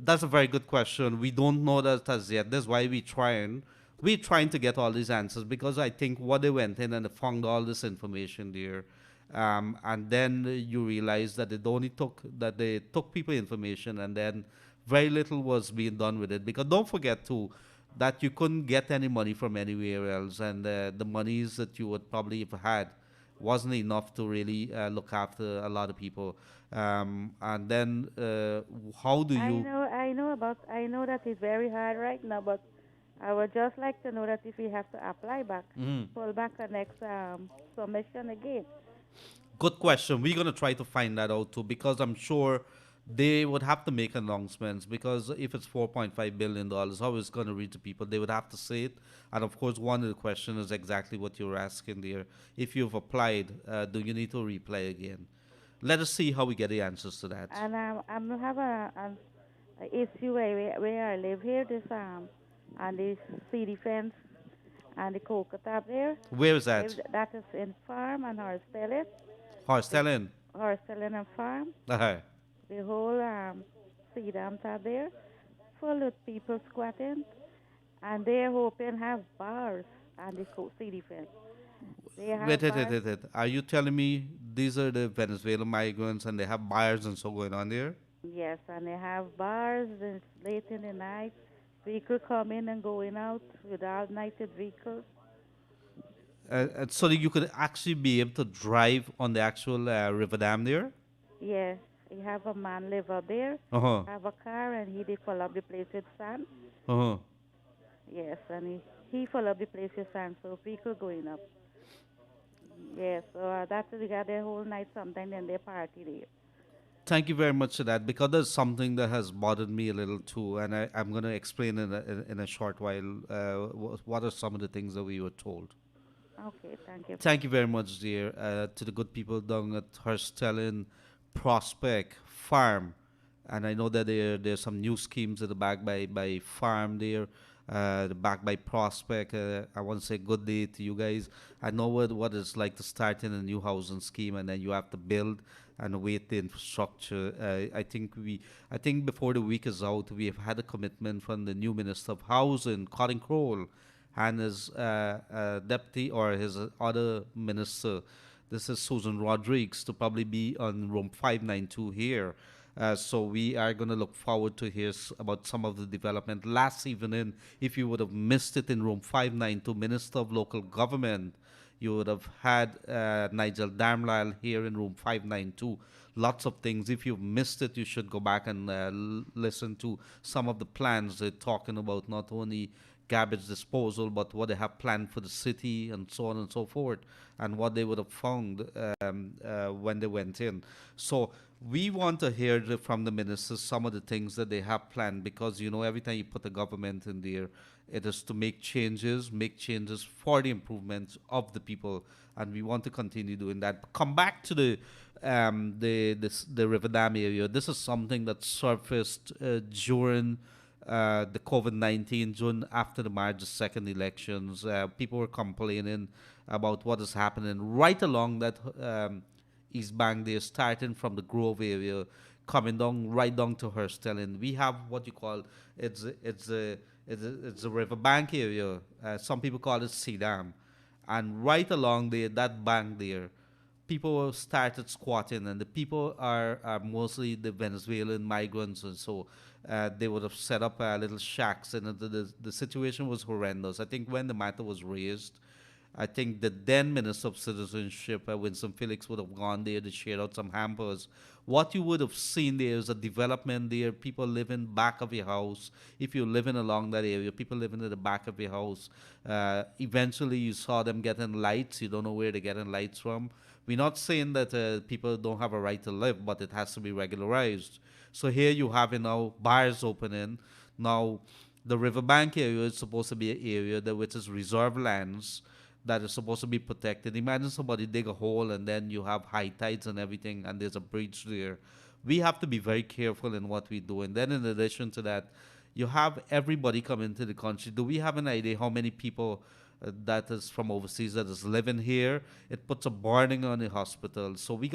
Speaker 2: That's a very good question. We don't know that as yet. That's why we're trying to get all these answers because I think what they went in and they found all this information there, and then you realize that they took people information and then very little was being done with it because don't forget too that you couldn't get any money from anywhere else and the monies that you would probably have had wasn't enough to really look after a lot of people. And then how do you
Speaker 6: I know that it's very hard right now, but I would just like to know that if we have to apply back,
Speaker 2: Mhm.
Speaker 6: pull back the next submission again.
Speaker 2: Good question. We're gonna try to find that out too, because I'm sure they would have to make announcements. Because if it's $4.5 billion, how is it gonna reach the people? They would have to say it. And of course, one of the questions is exactly what you're asking there. If you've applied, do you need to reapply again? Let us see how we get the answers to that.
Speaker 6: And I'm have a issue where I live here, this and the city fence and the cocoa top there.
Speaker 2: Where is
Speaker 6: If
Speaker 2: that?
Speaker 6: that is in farm and Horstellet,
Speaker 2: Horse telling.
Speaker 6: Horstellet and farm,
Speaker 2: Uh-huh.
Speaker 6: the whole sea dam top there, full with people squatting, and they're hoping have bars and the city fence. They
Speaker 2: Wait,
Speaker 6: have
Speaker 2: wait, wait,
Speaker 6: bars.
Speaker 2: wait, wait. Are you telling me these are the Venezuelan migrants and they have bars and so going on there?
Speaker 6: Yes, and they have bars and it's late in the night. Vehicle coming and going out with all nighted vehicles.
Speaker 2: And so that you could actually be able to drive on the actual river dam there?
Speaker 6: Yes, he have a man live up there,
Speaker 2: Uh-huh.
Speaker 6: have a car, and he fill up the place with sand.
Speaker 2: Uh-huh.
Speaker 6: Yes, and he fill up the place with sand, so vehicle going up. Yes, so that's they got their whole night sometime, then they party there.
Speaker 2: Thank you very much for that because there's something that has bothered me a little too, and I'm going to explain in a short while what are some of the things that we were told.
Speaker 6: Okay, thank you.
Speaker 2: Thank you very much, dear, to the good people down at Herstellin Prospect Farm. And I know that there's some new schemes that are backed by Farm there, backed by Prospect. I want to say good day to you guys. I know what it's like to start in a new housing scheme and then you have to build and wait the infrastructure. I think before the week is out, we have had a commitment from the new Minister of Housing, Colin Crowell, and his deputy or his other minister. This is Susan Rodriguez to probably be on room 592 here. So we are going to look forward to hear about some of the development. Last evening, if you would have missed it in room 592, Minister of Local Government, you would have had Nigel Darmlyle here in room 592. Lots of things. If you've missed it, you should go back and listen to some of the plans they're talking about, not only garbage disposal, but what they have planned for the city and so on and so forth, and what they would have found when they went in. So we want to hear from the ministers some of the things that they have planned because, every time you put the government in there, it is to make changes for the improvement of the people, and we want to continue doing that. Come back to the River Dam area. This is something that surfaced during the COVID-19, during after the March 2nd elections. People were complaining about what is happening right along that East Bank there, starting from the Grove area, coming down right down to Herstellin. We have what you call it's a riverbank area. Some people call it Sedam, and right along there, that bank there, people started squatting, and the people are mostly the Venezuelan migrants, and so they would have set up little shacks, and the situation was horrendous. I think when the matter was raised, I think the then Minister of Citizenship, Winston Felix, would have gone there to share out some hampers. What you would have seen there is a development there, people living back of your house. If you're living along that area, people living at the back of your house. Eventually, you saw them getting lights. You don't know where they're getting lights from. We're not saying that people don't have a right to live, but it has to be regularized. So here you have now bars opening. Now, the riverbank area is supposed to be an area which is reserved lands that is supposed to be protected. Imagine somebody dig a hole and then you have high tides and everything, and there's a breach there. We have to be very careful in what we do. And then, in addition to that, you have everybody come into the country. Do we have an idea how many people that is from overseas that is living here? It puts a burden on the hospital. So we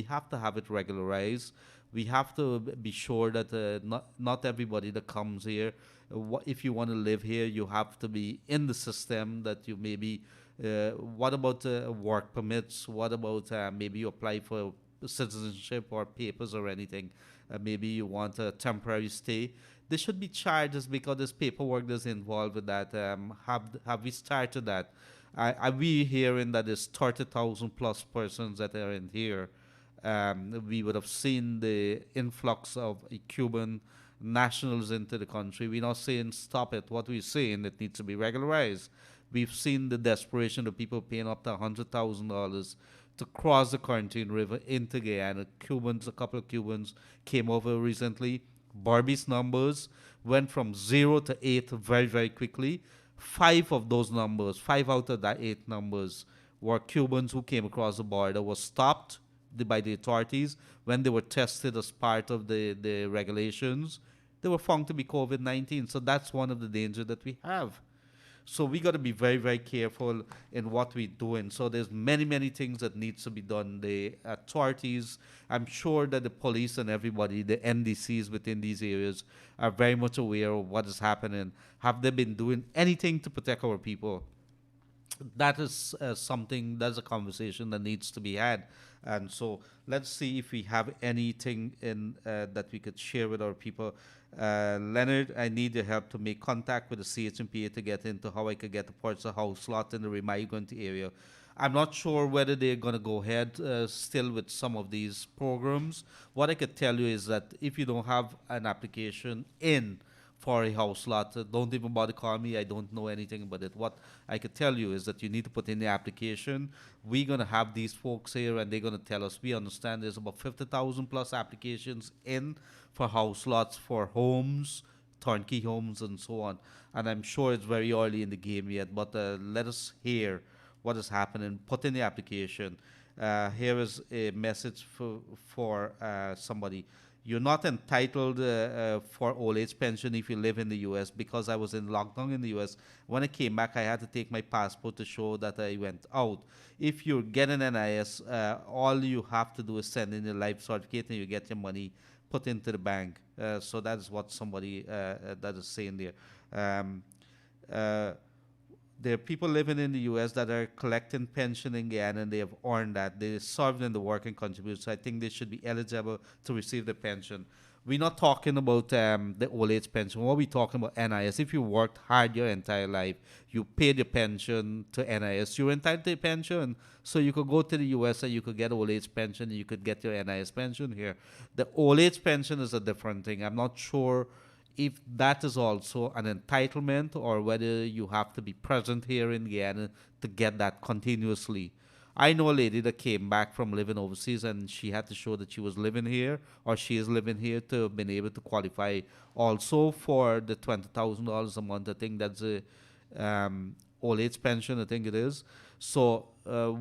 Speaker 2: have to have it regularized. We have to be sure that not everybody that comes here, if you want to live here, you have to be in the system. That you maybe, what about work permits? What about maybe you apply for citizenship or papers or anything? Maybe you want a temporary stay. There should be charges because there's paperwork that's involved with that. Have we started that? I we hearing that there's 30,000 plus persons that are in here. We would have seen the influx of Cuban nationals into the country. We're not saying stop it. What we're saying, it needs to be regularized. We've seen the desperation of people paying up to $100,000 to cross the Quarantine River into Guyana. A couple of Cubans came over recently. Barbie's numbers went from 0 to 8 very, very quickly. Five out of that 8 numbers were Cubans who came across the border, were stopped by the authorities when they were tested as part of the regulations. They were found to be COVID-19. So that's one of the dangers that we have. So we got to be very, very careful in what we're doing. So there's many, many things that needs to be done. The authorities, I'm sure that the police and everybody, the NDCs within these areas, are very much aware of what is happening. Have they been doing anything to protect our people? That is something, that's a conversation that needs to be had. And so let's see if we have anything in that we could share with our people. Leonard, I need your help to make contact with the CHMPA to get into how I could get the parts of house slot in the Remigrant area. I'm not sure whether they're going to go ahead still with some of these programs. What I could tell you is that if you don't have an application in for a house lot, don't even bother calling me. I don't know anything about it. What I could tell you is that you need to put in the application. We're going to have these folks here and they're going to tell us, we understand there's about 50,000 plus applications in for house lots for homes, turnkey homes, and so on. And I'm sure it's very early in the game yet, but let us hear what is happening. Put in the application. Here is a message for somebody. You're not entitled for old age pension if you live in the U.S. because I was in lockdown in the U.S. When I came back, I had to take my passport to show that I went out. If you get an NIS, all you have to do is send in your life certificate and you get your money put into the bank. So that is what somebody that is saying there. There are people living in the U.S. that are collecting pension in Guyana, and they have earned that. They served in the work and contributed. So I think they should be eligible to receive the pension. We're not talking about the old age pension. What we're talking about NIS. If you worked hard your entire life, you paid your pension to NIS, you're entitled to a pension. So you could go to the U.S. and you could get old age pension, and you could get your NIS pension here. The old age pension is a different thing. I'm not sure if that is also an entitlement or whether you have to be present here in Guyana to get that continuously. I know a lady that came back from living overseas and she had to show that she was living here or she is living here to have been able to qualify also for the $20,000 a month. I think that's a old age pension, I think it is. So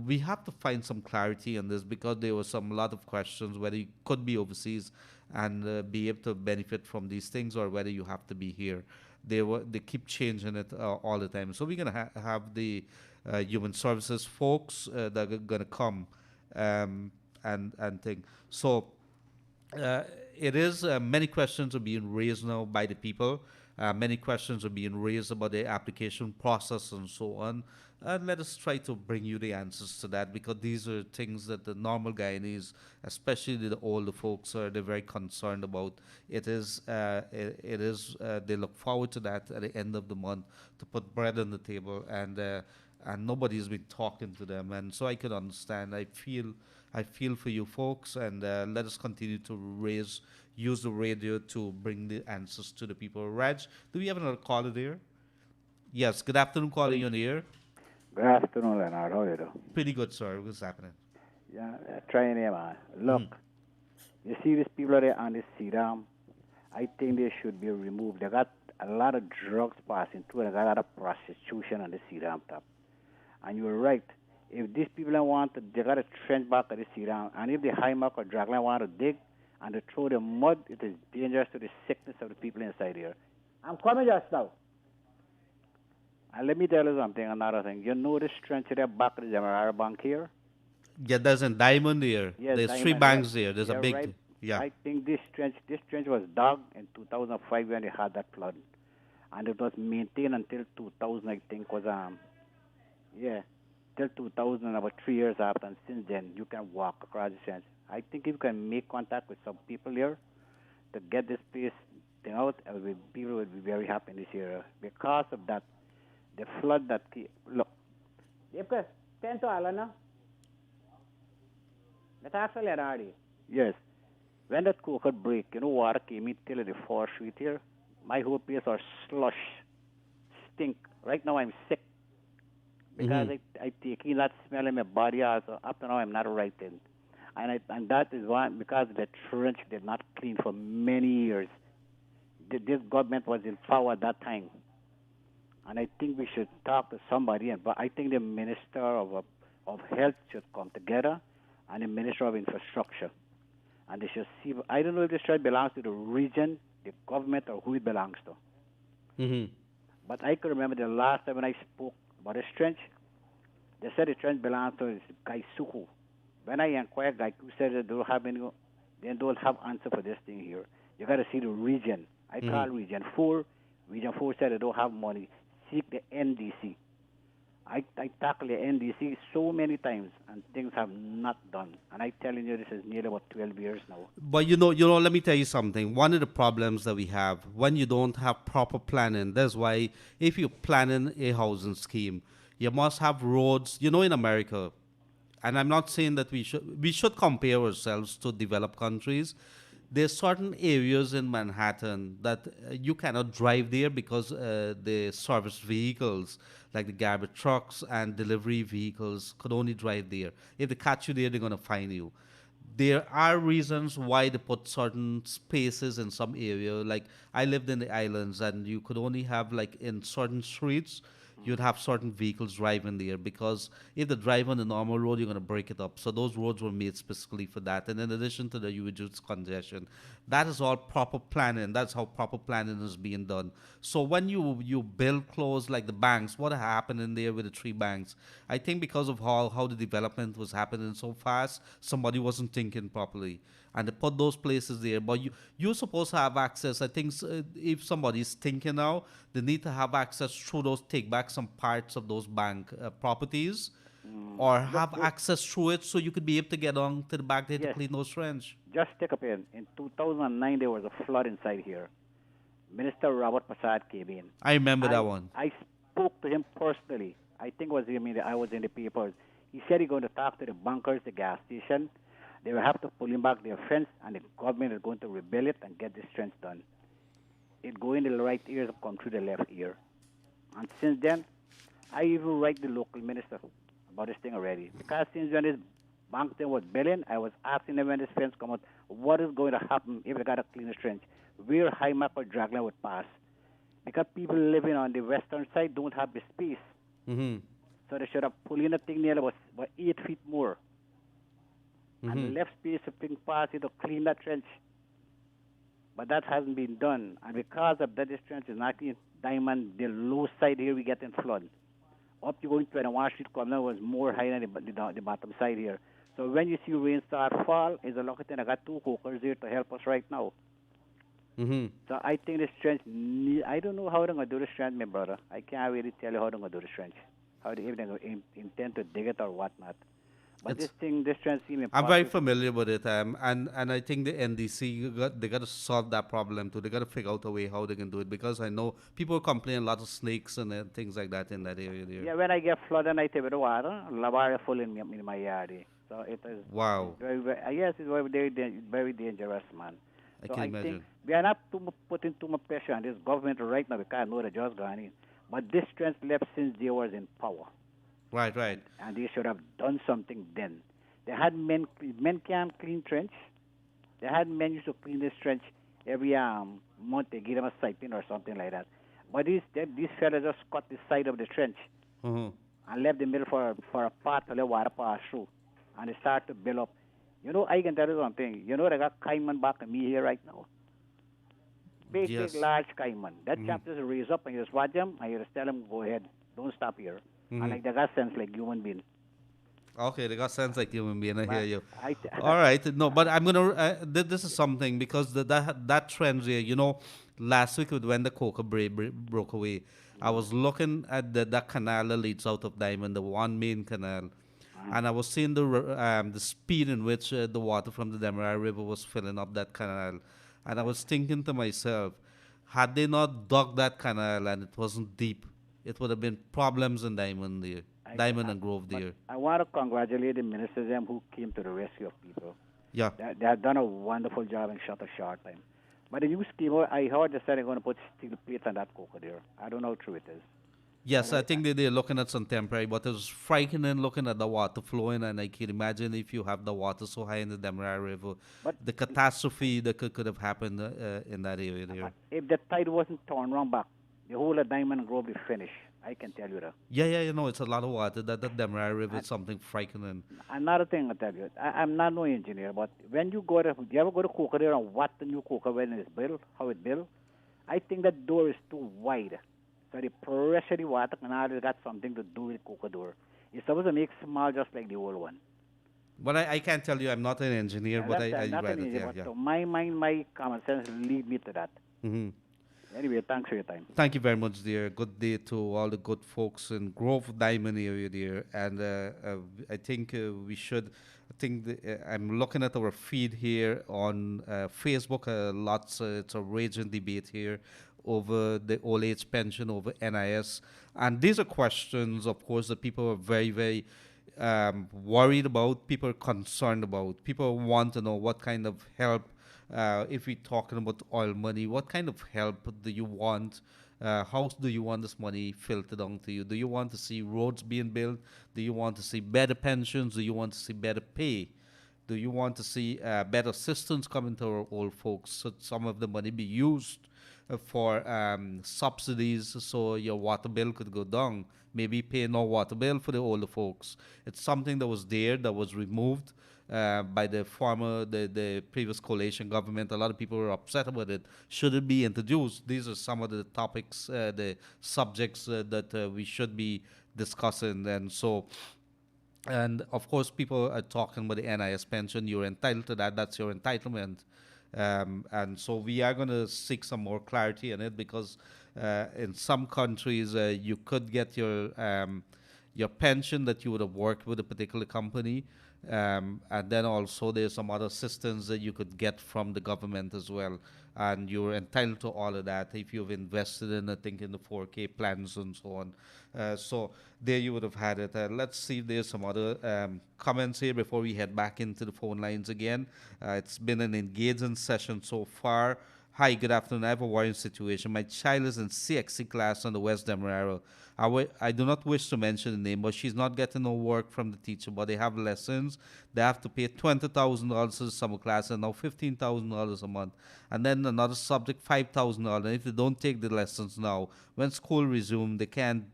Speaker 2: we have to find some clarity on this because there was a lot of questions whether you could be overseas and be able to benefit from these things or whether you have to be here. They keep changing it all the time. So we're gonna have the human services folks that are gonna come and think. So it is many questions are being raised now by the people. Many questions are being raised about the application process and so on. And let us try to bring you the answers to that because these are things that the normal Guyanese, especially the older folks, they're very concerned about. It is they look forward to that at the end of the month to put bread on the table, and nobody's been talking to them, and so I can understand. I feel for you folks, and let us continue to use the radio to bring the answers to the people. Raj, do we have another caller there? Yes. Good afternoon, caller. You're on the air.
Speaker 7: Good afternoon, Leonard. How are you doing?
Speaker 2: Pretty good, sir. What's happening?
Speaker 7: Yeah, trying here, man. Look, you see these people there on the CDAM, I think they should be removed. They got a lot of drugs passing through, and they got a lot of prostitution on the CDAM top. And you're right. If these people don't want to, they got to trench back at the sea down. And if the high mark or dragline want to dig and to throw the mud, it is dangerous to the sickness of the people inside here. I'm coming just now. And let me tell you something, another thing. You know this trench there back of the Demerara Bank here?
Speaker 2: Yeah, there's a diamond there.
Speaker 7: Yes,
Speaker 2: There's three
Speaker 7: Diamond,
Speaker 2: banks
Speaker 7: right.
Speaker 2: there. There's a
Speaker 7: You're
Speaker 2: big,
Speaker 7: right.
Speaker 2: yeah.
Speaker 7: I think this trench was dug in 2005 when they had that flood. And it was maintained until 2000, I think, was, yeah, till 2000, about 3 years after. And since then, you can walk across the trench. I think if you can make contact with some people here to get this place thing out, people would be very happy in this area. Because of that, the flood that, look. Yepka, 10 to Alana. That's actually already. Yes. When that cooker break, you know, water came in till the 4th street here. My whole place was slush, stink. Right now I'm sick because I take in that smell in my body also. Up to now I'm not right in. And that is why, because the trench did not clean for many years. This government was in power at that time. And I think we should talk to somebody. But I think the Minister of Health should come together and the Minister of Infrastructure. And they should see, I don't know if this trench belongs to the region, the government, or who it belongs to. But I can remember the last time when I spoke about this trench, they said the trench belongs to Kaieteur. When I inquired, Kaieteur said they don't have answer for this thing here. You got to see the region. I call Region 4. Region 4 said they don't have money. Seek the NDC. I tackle the NDC so many times, and things have not done. And I telling you, this is nearly about 12 years now.
Speaker 2: But you know, let me tell you something. One of the problems that we have when you don't have proper planning, that's why if you're planning a housing scheme, you must have roads. You know, in America, and I'm not saying that we should compare ourselves to developed countries. There's certain areas in Manhattan that you cannot drive there because the service vehicles, like the garbage trucks and delivery vehicles, could only drive there. If they catch you there, they're going to fine you. There are reasons why they put certain spaces in some area. Like I lived in the islands, and you could only have, like, in certain streets, you'd have certain vehicles driving there, because if they drive on the normal road, you're going to break it up. So those roads were made specifically for that. And in addition to that, you reduce congestion. That is all proper planning. That's how proper planning is being done. So when you build close, like the banks, what happened in there with the three banks? I think because of how the development was happening so fast, somebody wasn't thinking properly. And they put those places there. But you're supposed to have access. I think if somebody's thinking now, they need to have access through those, take back some parts of those bank properties, or have access through it so you could be able to get on to the back there to clean those trench.
Speaker 7: Just take a pen. In 2009, there was a flood inside here. Minister Robert Prasad came in.
Speaker 2: I remember that one.
Speaker 7: I spoke to him personally. I think it was him. I was in the papers. He said he's going to talk to the bankers, the gas station. They will have to pull him back their fence, and the government is going to rebuild it and get this trench done. It go in the right ear, come through the left ear. And since then, I even write the local minister about this thing already. Because since when this bank thing was building, I was asking them when this fence come out, what is going to happen if they got to clean the trench? Where high mark or dragline would pass? Because people living on the western side don't have the space. So they should have pulled in the thing nearly about 8 feet more. And left space to bring past it to clean that trench. But that hasn't been done. And because of that, this trench is not clean. Diamond, the low side here, we get in flood. Up to going 21 Street corner was more high than the bottom side here. So when you see rain start fall, it's a lucky thing. I got two cookers here to help us right now. So I think this trench, I don't know how they're going to do this trench, my brother. I can't really tell you how they're going to do this trench. How they even intend to dig it or whatnot. But this trench seems impossible.
Speaker 2: I'm very familiar with it, and I think the NDC they got to solve that problem too. They got to figure out a way how they can do it, because I know people complain a lot of snakes and things like that in that area there.
Speaker 7: Yeah, when I get flood and I take the water, lava full in my yard. So it is.
Speaker 2: Wow.
Speaker 7: Yes, it's very dangerous, man.
Speaker 2: I
Speaker 7: so
Speaker 2: can
Speaker 7: I
Speaker 2: imagine.
Speaker 7: think we are not putting too much pressure on this government right now, because I know they're just gone in. But this trench left since they was in power.
Speaker 2: Right.
Speaker 7: And they should have done something then. They had men can't clean trench. They had men used to clean this trench every month. They give them a stipend or something like that. But these fellas just cut the side of the trench. And and left the middle for a path to let water pass through. And it started to build up. You know, I can tell you something. You know, they got caiman back at me here right now. Big,
Speaker 2: Yes.
Speaker 7: large caiman. That
Speaker 2: Mhm.
Speaker 7: chap just raise up and you just watch him and you just tell him, go ahead, don't stop here. And
Speaker 2: Mhm.
Speaker 7: like they got sense like human beings.
Speaker 2: Okay, they got sense like human being. I hear
Speaker 7: But
Speaker 2: you.
Speaker 7: I,
Speaker 2: All right, no, but I'm gonna. This is something because that trend here. You know, last week when the coca broke away, I was looking at that canal that leads out of Diamond, the one main canal, and I was seeing the speed in which the water from the Demerara River was filling up that canal, and I was thinking to myself, had they not dug that canal and it wasn't deep, it would have been problems in Diamond there, Diamond and Grove
Speaker 7: but
Speaker 2: there.
Speaker 7: I want to congratulate the ministers them who came to the rescue of people.
Speaker 2: Yeah.
Speaker 7: They have done a wonderful job in such a short time. But the new scheme, I heard they said they're going to put steel plates on that coca there. I don't know how true it is.
Speaker 2: Yes,
Speaker 7: But
Speaker 2: I think they're looking at some temporary, but it was frightening looking at the water flowing, and I can imagine if you have the water so high in the Demerara River,
Speaker 7: but
Speaker 2: the catastrophe that could have happened in that area there.
Speaker 7: if the tide wasn't turned wrong back, the whole of Diamond Grove is finished. I can tell you that.
Speaker 2: Yeah, you know, it's a lot of water. That Demerara River is something frightening.
Speaker 7: Another thing I tell you, I'm not no engineer, but when you go to, do you ever go to coca there and what the new coca when it's built, how it built? I think that door is too wide. So the pressure of the water canal has got something to do with coca door. It's supposed to make small just like the old one.
Speaker 2: But I can't tell you, I'm not an engineer, but I
Speaker 7: Not
Speaker 2: read
Speaker 7: an
Speaker 2: it.
Speaker 7: easy,
Speaker 2: Yeah,
Speaker 7: but
Speaker 2: yeah.
Speaker 7: to my mind, my common sense lead me to that.
Speaker 2: Hmm.
Speaker 7: Anyway, thanks for your time.
Speaker 2: Thank you very much, dear. Good day to all the good folks in Grove Diamond area, dear. And I think we should. I think I'm looking at our feed here on Facebook. Lots. It's a raging debate here over the old age pension, over NIS, and these are questions, of course, that people are very, very worried about. People are concerned about. People want to know what kind of help if we're talking about oil money, what kind of help do you want? How do you want this money filtered down to you? Do you want to see roads being built? Do you want to see better pensions? Do you want to see better pay? Do you want to see better assistance coming to our old folks? So some of the money be used for subsidies so your water bill could go down. Maybe pay no water bill for the older folks. It's something that was there that was removed by the previous coalition government. A lot of people were upset about it. Should it be introduced? These are some of the topics, the subjects that we should be discussing. And of course, people are talking about the NIS pension. You're entitled to that. That's your entitlement. And so we are going to seek some more clarity on it because in some countries you could get your pension that you would have worked with a particular company, and then also there's some other assistance that you could get from the government as well. And you're entitled to all of that if you've invested in, I think, in the 4K plans and so on. So there you would have had it. Let's see if there's some other comments here before we head back into the phone lines again. It's been an engaging session so far. Hi, good afternoon. I have a worrying situation. My child is in CXC class on the West Demerara. I do not wish to mention the name, but she's not getting no work from the teacher, but they have lessons. They have to pay $20,000 to the summer class and now $15,000 a month. And then another subject, $5,000. And if they don't take the lessons now, when school resumes, they can't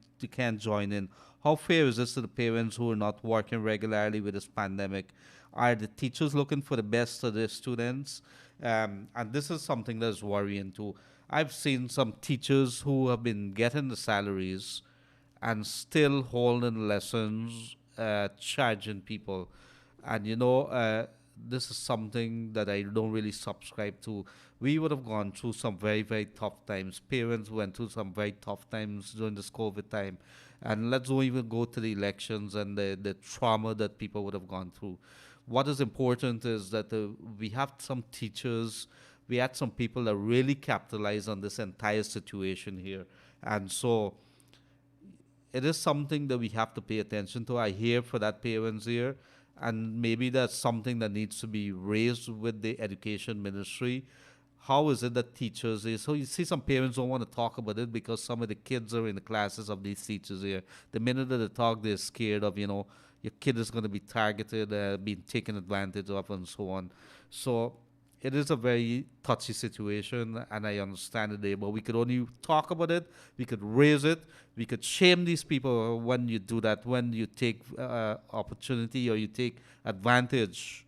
Speaker 2: join in. How fair is this to the parents who are not working regularly with this pandemic? Are the teachers looking for the best of their students? And this is something that is worrying too. I've seen some teachers who have been getting the salaries and still holding lessons, charging people. And this is something that I don't really subscribe to. We would have gone through some very, very tough times. Parents went through some very tough times during this COVID time. And let's don't even go to the elections and the trauma that people would have gone through. What is important is that we have some teachers, we had some people that really capitalize on this entire situation here. And so it is something that we have to pay attention to. I hear for that parents here, and maybe that's something that needs to be raised with the education ministry. How is it that teachers is so you see some parents don't want to talk about it because some of the kids are in the classes of these teachers here. The minute that they talk, they're scared of your kid is going to be targeted, being taken advantage of, and so on. So it is a very touchy situation, and I understand it there. But we could only talk about it. We could raise it. We could shame these people when you do that. When you take opportunity or you take advantage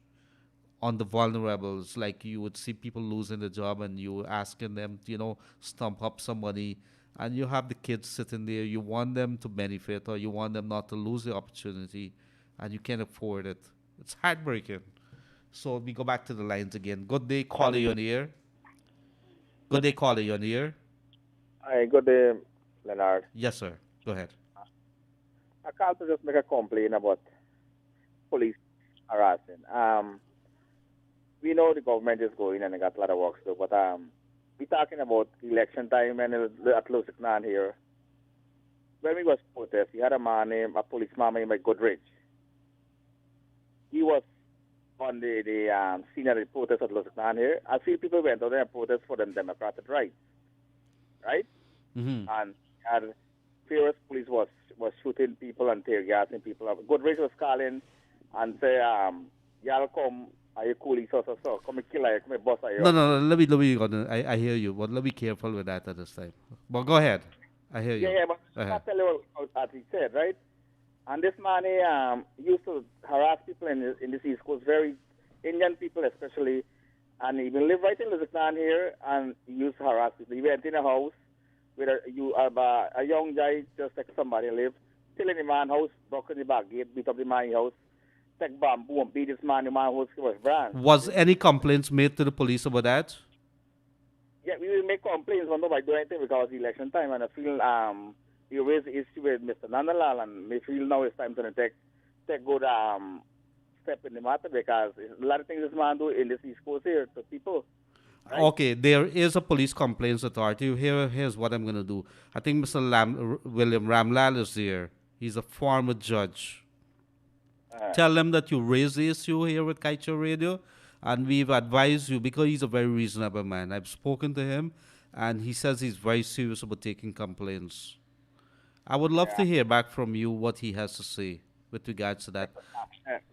Speaker 2: on the vulnerables, like you would see people losing the job, and you asking them to, stump up some money, and you have the kids sitting there. You want them to benefit, or you want them not to lose the opportunity, and you can't afford it. It's heartbreaking. So we go back to the lines again. Good day, caller, you on the air. Good day, caller, you on the air.
Speaker 8: Hi, good day, Leonard.
Speaker 2: Yes, sir. Go ahead.
Speaker 8: I called to just make a complaint about police harassing. We know the government is going and they got a lot of work to do, but we talking about election time and at Lusiknan here. When we was protest, we had a policeman named Goodrich. He was on the scene of the protest at Lusiknan here. A few people went out there and protest for them democratic rights, right?
Speaker 2: Mm-hmm.
Speaker 8: And had furious police was shooting people and tear gassing people up. Goodrich was calling and say, y'all come, are you cool, so, come and kill her, come and bust her.
Speaker 2: No, let me, I hear you, but let me be careful with that at this time. But go ahead. I hear you.
Speaker 8: Yeah, but I'll tell you what he said, right? And this man, he used to harass people in this East Coast, very Indian people especially, and he will live right in Lusiknan here, and he used to harass people. He went in a house with a young guy, just like somebody live, still in the man's house, broke in the back gate, beat up the man's house, take bamboo and beat this man, the man's house was brand.
Speaker 2: Was any complaints made to the police about that?
Speaker 8: Yeah, we will make complaints, but nobody do anything because it's election time, and I feel you raise the issue with Mr. Nandalal, and we feel now it's time to take good step in the matter because a lot of things this man do in this East Coast here to people. Right?
Speaker 2: Okay, there is a police complaints authority. Here's what I'm going to do. I think Mr. William Ramlal is there. He's a former judge. Tell them that you raised the issue here with Kaieteur Radio, and we've advised you because he's a very reasonable man. I've spoken to him, and he says he's very serious about taking complaints. I would love to hear back from you what he has to say with regards to that.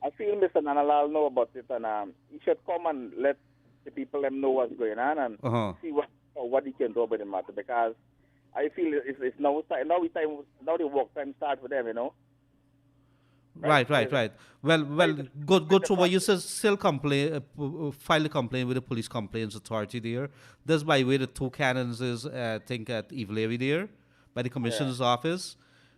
Speaker 8: I feel Mr. Nanalal know about it, and he should come and let the people them know what's going on and see what he can do about the matter because I feel it's now the work time starts for them,
Speaker 2: Right. Well, go through what you said. Still file a complaint with the police complaints authority there. That's by way the two cannons is, I think, at Evelary there, by the commissioner's office.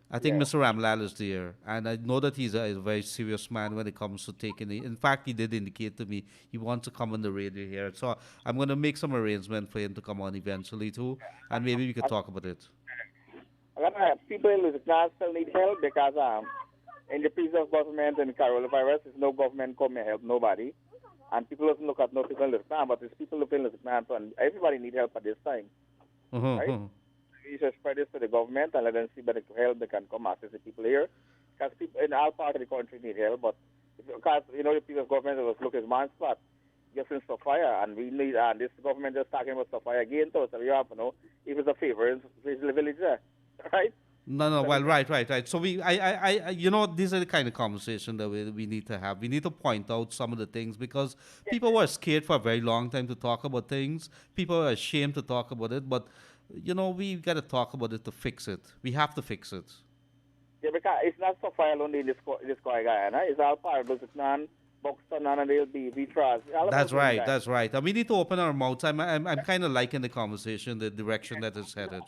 Speaker 2: I think Mr. Ramlal is there, and I know that he's a very serious man when it comes to taking it. In fact, he did indicate to me he wants to come on the radio here. So I'm going to make some arrangement for him to come on eventually too, and maybe we could talk about it.
Speaker 8: People in Louisiana still need help because in the previous government and coronavirus, there's no government come and help nobody. And people doesn't look at no people in Louisiana, but there's people looking in Louisiana, and everybody need help at this time. Right? We should spread this to the government and let them see better help they can come access the people here. Because people in our part of the country need help, but because, the previous government was looking at one spot, just in Sophia, and we need, this government just talking about Sophia again, so we have, if it's a favor, it's the village there, right?
Speaker 2: No. Well, right. So these are the kind of conversation that we need to have. We need to point out some of the things because people were scared for a very long time to talk about things. People are ashamed to talk about it, but we got to talk about it to fix it. We have to fix it.
Speaker 8: Yeah, because it's not Sophia only in this Guyana. It's all part of Lusiknan, Buxton, and they'll be Vitras.
Speaker 2: That's right. And we need to open our mouths. I'm kind of liking the conversation, the direction that it's headed.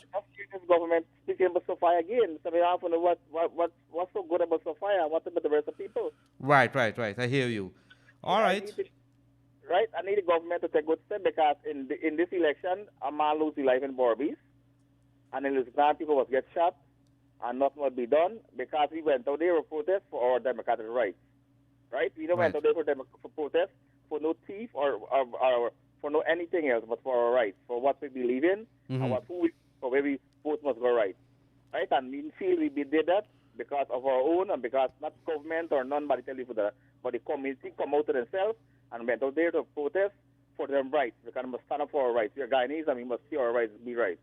Speaker 8: This government speaking about Sophia again, so we have to know what's so good about Sophia. What about the rest of people?
Speaker 2: Right. I hear you. All right.
Speaker 8: I need the government to take good step because in this election, a man lose his life in Borbies, and in Louisiana people was get shot, and nothing will be done because we went out there to protest for our democratic rights. Right? We don't went out there for protest for no thief or for no anything else, but for our rights, for what we believe in, and for where we both must go right. Right? And we feel we did that because of our own and because not government or nobody tell you for that, but the community come out to themselves and went out there to protest for their rights. We must stand up for our rights. We are Guyanese and we must see our rights be right.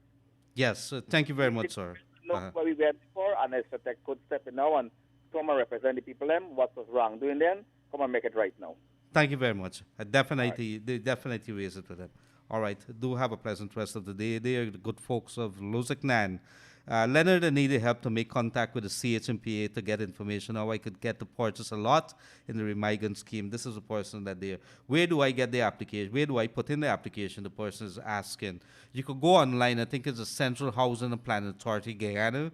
Speaker 2: Yes, thank you very much, sir.
Speaker 8: Look what we went for, and I should take good step now and come and represent the people them. What was wrong doing then? Come and make it right now.
Speaker 2: Thank you very much. They definitely raise it with them. All right. Do have a pleasant rest of the day. They are the good folks of Loziknan. Leonard, I needed help to make contact with the CHMPA to get information how I could get to purchase a lot in the Remigrant scheme. This is a person that they. Where do I get the application? Where do I put in the application? The person is asking. You could go online. I think it's the Central Housing and Planning Authority, Guyana.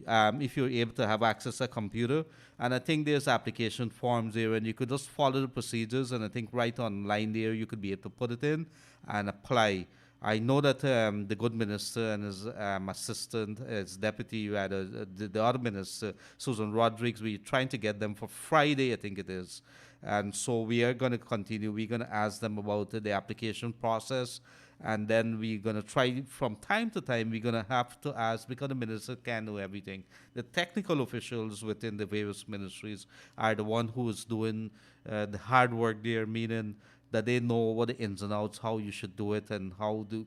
Speaker 2: If you're able to have access to a computer. And I think there's application forms there, and you could just follow the procedures. And I think right online there, you could be able to put it in and apply. I know that the good minister and his assistant, his deputy, rather, the other minister, Susan Rodriguez, we're trying to get them for Friday, I think it is. And so we are going to continue. We're going to ask them about the application process. And then we're going to try from time to time, we're going to have to ask, because the minister can't do everything. The technical officials within the various ministries are the one who is doing the hard work there, meaning that they know what the ins and outs, how you should do it, and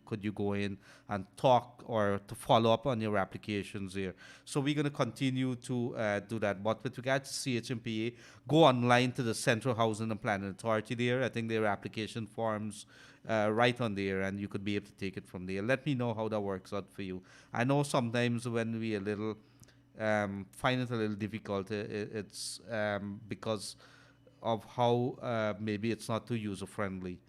Speaker 2: could you go in and talk or to follow up on your applications there. So we're going to continue to do that. But with regard to CHMPA, go online to the Central Housing and Planning Authority there. I think there are application forms right on there, and you could be able to take it from there. Let me know how that works out for you. I know sometimes when we a little find it a little difficult, it's because of how maybe it's not too user-friendly.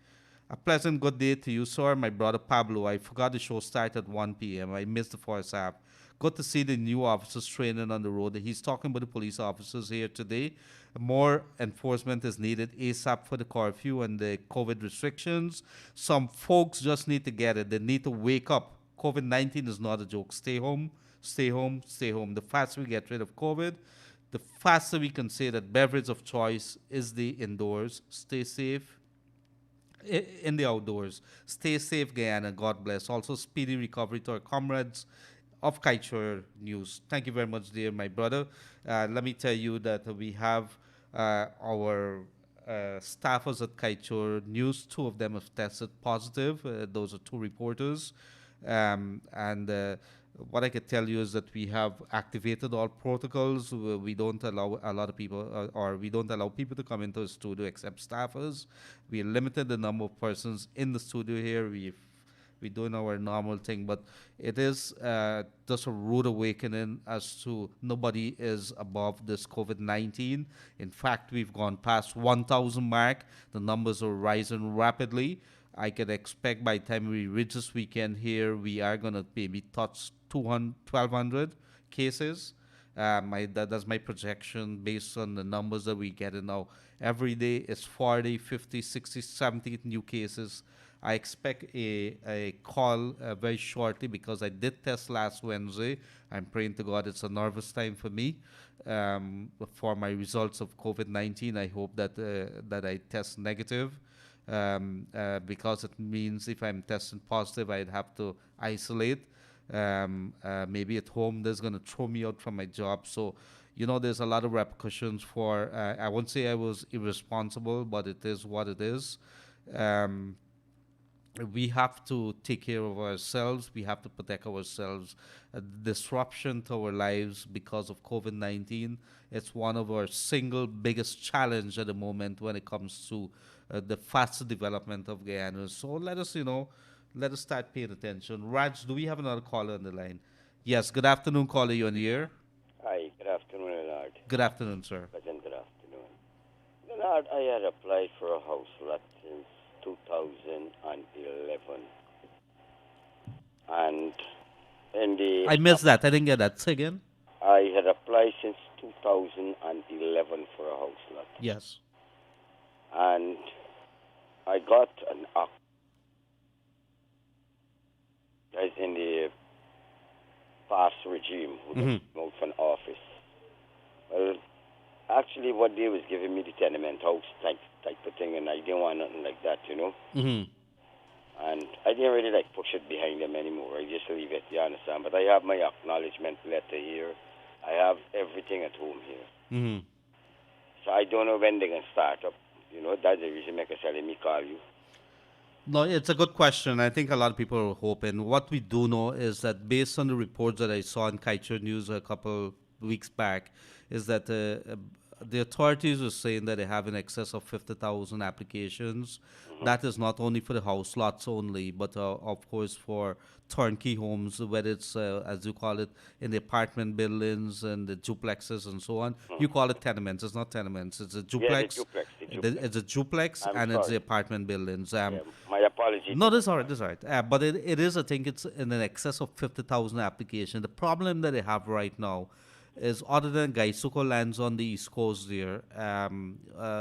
Speaker 2: A pleasant good day to you, sir. My brother Pablo. I forgot the show started at 1 p.m. I missed the first half. Good to see the new officers training on the road. He's talking about the police officers here today. More enforcement is needed ASAP for the curfew and the COVID restrictions. Some folks just need to get it. They need to wake up. COVID-19 is not a joke. Stay home, stay home, stay home. The faster we get rid of COVID, the faster we can say that beverage of choice is the indoors. Stay safe in the outdoors. Stay safe, Guyana. God bless. Also, speedy recovery to our comrades of Kaieteur News. Thank you very much, dear my brother. Let me tell you that we have our staffers at Kaieteur News. 2 of them have tested positive. Those are 2 reporters. What I could tell you is that we have activated all protocols. We don't allow a lot of people, or we don't allow people to come into the studio except staffers. We limited the number of persons in the studio here. We're doing our normal thing, but it is just a rude awakening as to nobody is above this COVID-19. In fact, we've gone past 1,000 mark. The numbers are rising rapidly. I could expect by the time we reach this weekend here, we are going to maybe touch 1,200 cases. That's my projection based on the numbers that we get now. Every day it's 40, 50, 60, 70 new cases. I expect a call very shortly because I did test last Wednesday. I'm praying to God it's a nervous time for me for my results of COVID-19. I hope that I test negative. Because it means if I'm testing positive, I'd have to isolate. Maybe at home, that's going to throw me out from my job. So, there's a lot of repercussions for, I won't say I was irresponsible, but it is what it is. We have to take care of ourselves. We have to protect ourselves. Disruption to our lives because of COVID-19, it's one of our single biggest challenge at the moment when it comes to the faster development of Guyana. So let us start paying attention. Raj, do we have another caller on the line? Yes, good afternoon, caller. You on the air?
Speaker 9: Hi, good afternoon, Leonard.
Speaker 2: Good afternoon, sir.
Speaker 9: Pleasant good afternoon. Leonard, I had applied for a house lot since 2011. And in the...
Speaker 2: I missed that. I didn't get that. Say again.
Speaker 9: I had applied since 2011 for a house lot.
Speaker 2: Yes.
Speaker 9: And I got an act as in the past regime who came out from office. Well, actually, what they was giving me the tenement house type of thing, and I didn't want nothing like that, And I didn't really push it behind them anymore. I just leave it, you understand? But I have my acknowledgement letter here. I have everything at home here. So I don't know when they're going to start up. That's the reason I said, let me call you.
Speaker 2: No, it's a good question. I think a lot of people are hoping. What we do know is that based on the reports that I saw in Kaieteur News a couple weeks back, is that the authorities are saying that they have in excess of 50,000 applications. That is not only for the house lots only, but of course for turnkey homes, whether it's, as you call it, in the apartment buildings and the duplexes and so on. You call it tenements. It's not tenements. It's a
Speaker 9: Yeah, the
Speaker 2: duplex.
Speaker 9: duplex, the
Speaker 2: It's
Speaker 9: duplex.
Speaker 2: a duplex,
Speaker 9: I'm
Speaker 2: and it's the
Speaker 9: sorry.
Speaker 2: apartment buildings.
Speaker 9: Yeah, my apology.
Speaker 2: No, that's all right. That's all right. But it is, I think it's in an excess of 50,000 applications. The problem that they have right now is, other than Gaisuko lands on the East Coast there,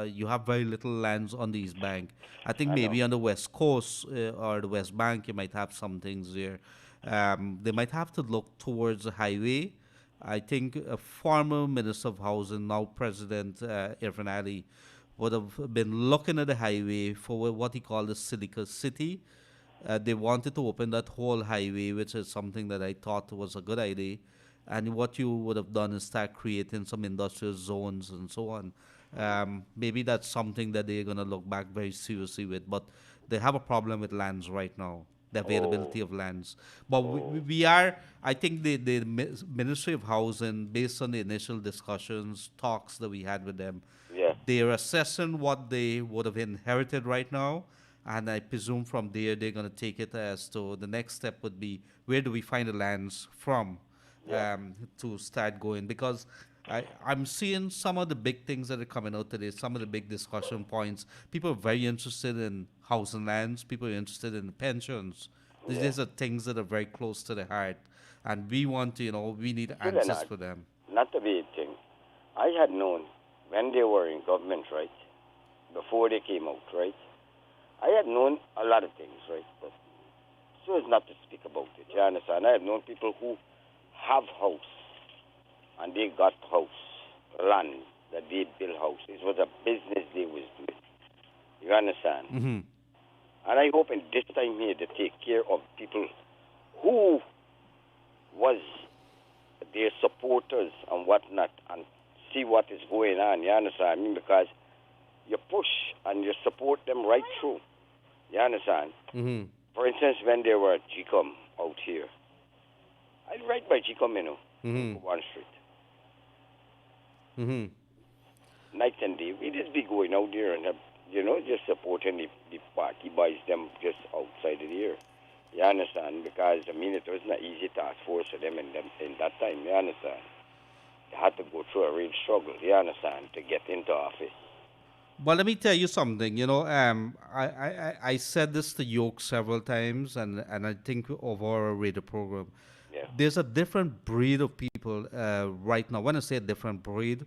Speaker 2: you have very little lands on the East Bank. I think
Speaker 9: I know.
Speaker 2: maybe on the West Coast or the West Bank, you might have some things there. They might have to look towards the highway. I think a former Minister of Housing, now President Irfan Ali, would have been looking at the highway for what he called the Silica City. They wanted to open that whole highway, which is something that I thought was a good idea. And what you would have done is start creating some industrial zones and so on. Maybe that's something that they're going to look back very seriously with. But they have a problem with lands right now, the availability of lands. But we are, I think the Ministry of Housing, based on the initial discussions, talks that we had with them,
Speaker 9: Yeah.
Speaker 2: they're assessing what they would have inherited right now. And I presume from there they're going to take it as to the next step would be, where do we find the lands from to start going? Because I'm seeing some of the big things that are coming out today, some of the big discussion points. People are very interested in housing lands. People are interested in pensions. These are things that are very close to the heart. And we want to, we need answers
Speaker 9: Leonard,
Speaker 2: for them.
Speaker 9: Not to be a thing. I had known when they were in government, right? Before they came out, right? I had known a lot of things, right? But so as not to speak about it, you understand? I have known people who have house and they got house, land that they build house. It was a business they was doing. You understand?
Speaker 2: Mm-hmm.
Speaker 9: And I hope in this time here to take care of people who was their supporters and whatnot and see what is going on. You understand? I mean, because you push and you support them right through. You understand?
Speaker 2: Mm-hmm.
Speaker 9: For instance, when they were at GCOM out here, I ride by GCOM,
Speaker 2: Mm-hmm.
Speaker 9: One Street.
Speaker 2: Mm-hmm.
Speaker 9: Night and day. We just be going out there and, just supporting the party boys, them just outside of here. You understand? Because, it wasn't an easy task force for them in that time. You understand? They had to go through a real struggle, you understand, to get into office.
Speaker 2: Well, let me tell you something. I said this to Yoke several times, and I think over our radio program.
Speaker 9: Yeah.
Speaker 2: There's a different breed of people right now. When I say a different breed,